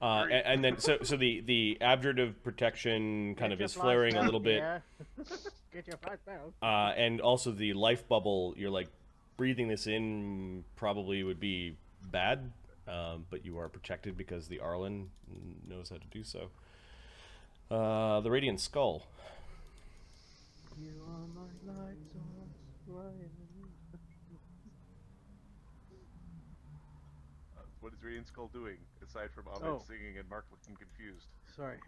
And then so the abjurative protection kind of is flaring a little bit. Get your flash down. And also the life bubble, you're like breathing this in probably would be bad, but you are protected because the Arlen knows how to do so. The Radiant Skull. You are my light source. what is Radiant Skull doing aside from Ahmed Oh. singing and Mark looking confused, Sorry,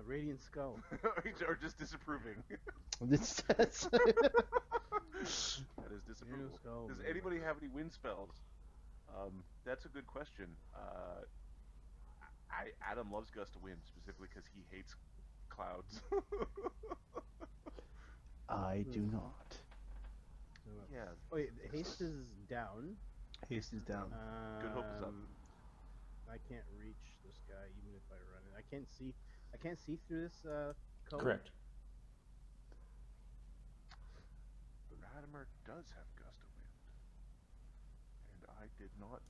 Radiant Skull. or just disapproving? This That is Radiant disapproval. Skull. Does anybody have any wind spells? That's a good question. Adam loves gust of wind specifically because he hates clouds. I do not. Yeah. Wait, haste is down. Haste is down. Good hope is up. I can't reach this guy even if I run it. I can't see. I can't see through this cone. Correct. Radimer does have gust of wind, and I did not.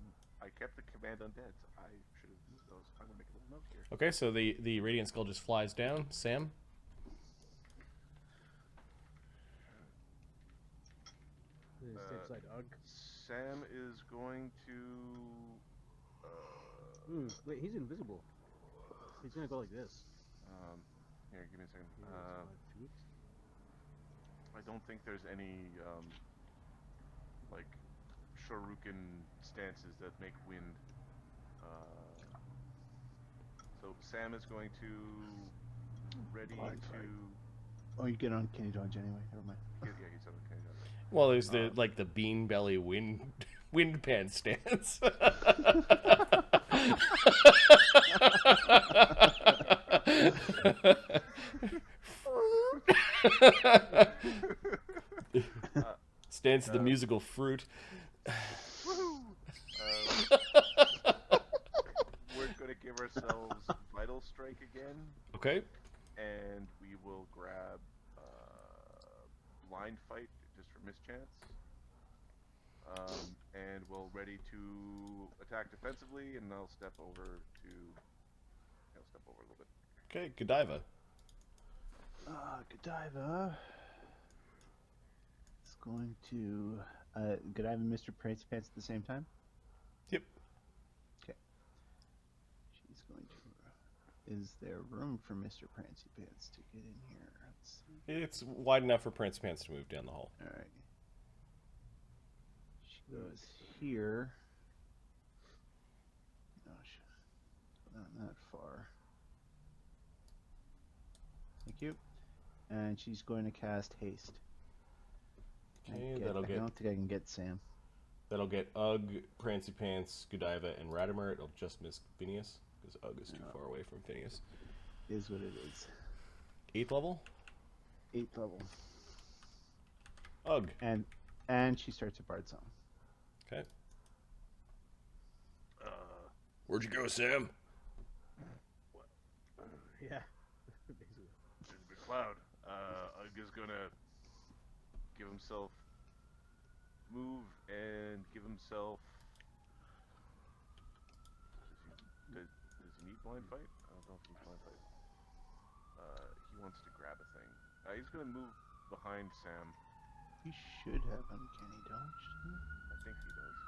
I kept the command undead. So I should have. I was trying to make a little note here. Okay, so the Radiant Skull just flies down. Sam? Stay beside Ugg. Sam is going to. Wait, he's invisible. He's gonna go like this. Here, give me a second. He goes 5 feet. I don't think there's any like shuriken stances that make wind. So Sam is going to ready Blind to. fight. Oh, you get on Kenny Dodge anyway. Never mind. Yeah, he's on. Okay, Well, there's the like the bean belly wind pan stance. Stance of the musical fruit. Woohoo! We're going to give ourselves Vital Strike again, Okay. and we will grab Blind Fight just for mischance. And we'll ready to attack defensively, and I'll step over to. I'll step over a little bit. Okay, Godiva. Godiva is going to Godiva and Mr. Prancy Pants at the same time. Yep. Okay. She's going to. Is there room for Mr. Prancy Pants to get in here? Let's see. It's wide enough for Prince Pants to move down the hall. All right. She goes here. No, not that far. Thank you. And she's going to cast haste. Okay, I don't think I can get Sam. That'll get Ugg, Prancy Pants, Godiva, and Radimer. It'll just miss Phineas because Ugg is too far away from Phineas. Is what it is. 8th level. 8th level. Ugg. And she starts a bard song. Okay. Where'd you go, Sam? Yeah. Basically. There's a big cloud. Is gonna give himself move and give himself. Does he need blind fight? I don't know if he needs blind fight. He wants to grab a thing. He's gonna move behind Sam. He should have uncanny dodge. I think he does.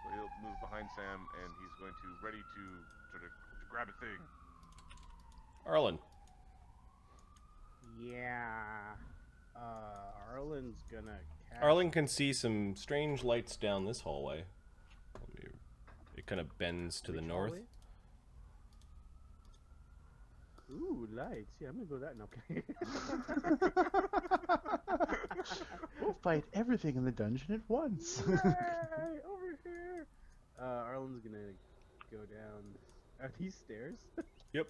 So he'll move behind Sam, and he's going to ready to sort of to grab a thing. Arlen. Yeah. Arlen's gonna cast... Arlen can see some strange lights down this hallway. It kind of bends to the Which north. hallway? Ooh, lights. Yeah, I'm gonna go that. No, okay. We'll fight everything in the dungeon at once. Yay! Over here. Arlen's gonna go down. Are these stairs? Yep.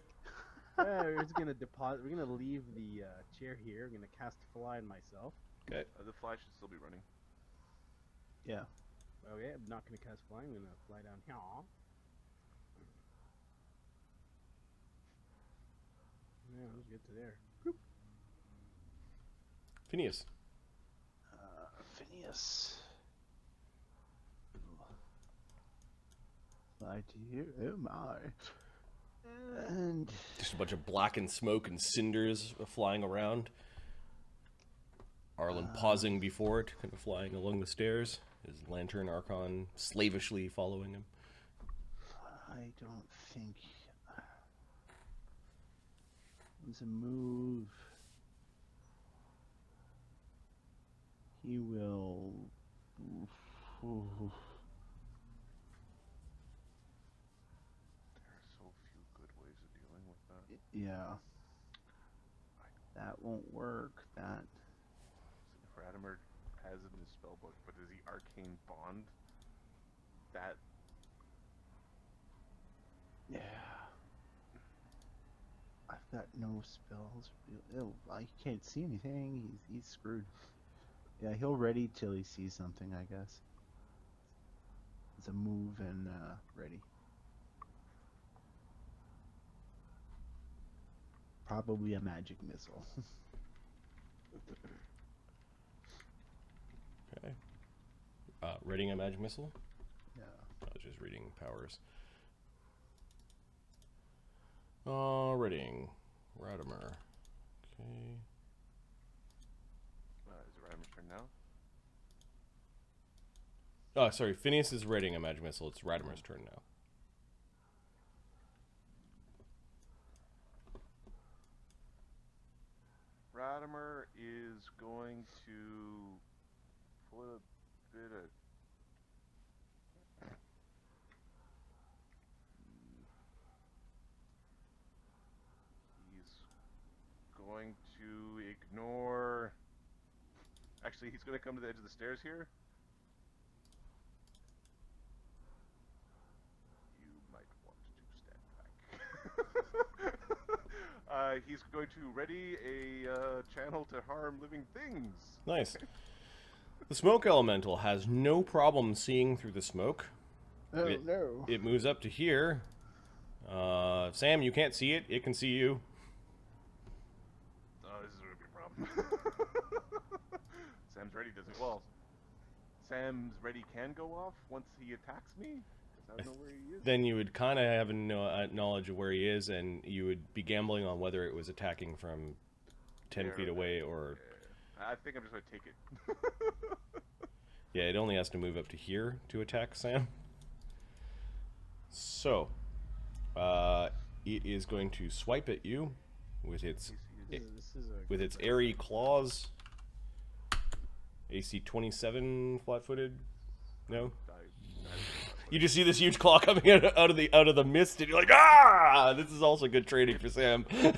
We're just gonna deposit. We're gonna leave the chair here. I'm gonna cast fly on myself. Okay. The fly should still be running. Yeah. Okay, I'm not gonna cast fly. I'm gonna fly down here. Yeah, let's get to there. Boop. Phineas. Phineas. Fly to you. Oh my. And Just a bunch of blackened smoke and cinders flying around. Arlen pausing before it, kind of flying along the stairs. His lantern Archon slavishly following him. I don't think there's a move. He will. There are so few good ways of dealing with that. Yeah. That won't work. That. If Radimer has it in his spellbook, but does he arcane bond? That Yeah. I've got no spells. Ew, I can't see anything. He's screwed. Yeah, he'll ready till he sees something, I guess. It's a move and ready. Probably a magic missile. Okay. Reading a magic missile? Yeah. I was just reading powers. Reading. Radimer. Okay. is it Radimer's turn now? Oh, sorry. Phineas is reading a magic missile. It's Radimer's turn now. Radimer is going to put a bit of he's going to ignore. Actually, he's going to come to the edge of the stairs here. You might want to stand back. He's going to ready a channel to harm living things. Nice. The smoke elemental has no problem seeing through the smoke. Oh It- no. It moves up to here. Sam, you can't see it. It can see you. Oh, this is going to be a problem. Sam's ready does it well. Sam's ready can go off once he attacks me? Because I don't know where he is. Then you would kind of have a knowledge of where he is, and you would be gambling on whether it was attacking from 10 Yeah, feet away or... I think I'm just going to take it. Yeah, it only has to move up to here to attack Sam. So, it is going to swipe at you with its This is a with its airy claws. AC 27 flat-footed. No. You just see this huge claw coming out of the mist, and you're like, ah! This is also good training for Sam. It's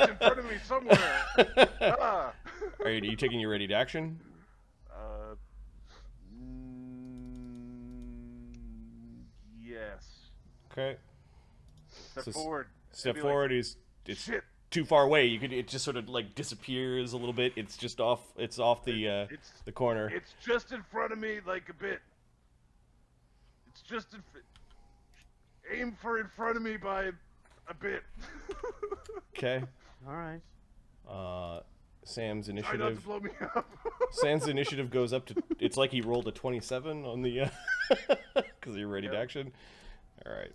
in front of me somewhere. Ah! Are you taking your ready to action? Yes. Okay. Step So forward. Step Be like, forward. It's Shit. too far away. It just sort of like disappears a little bit. It's just off. It's off the corner. It's just in front of me, like a bit. It's just aim for in front of me by A bit. Okay. All right. Sam's Try not to initiative. blow me up. Sam's initiative goes up to. It's like he rolled a 27 on the. Because you're ready to Yep. action. All right.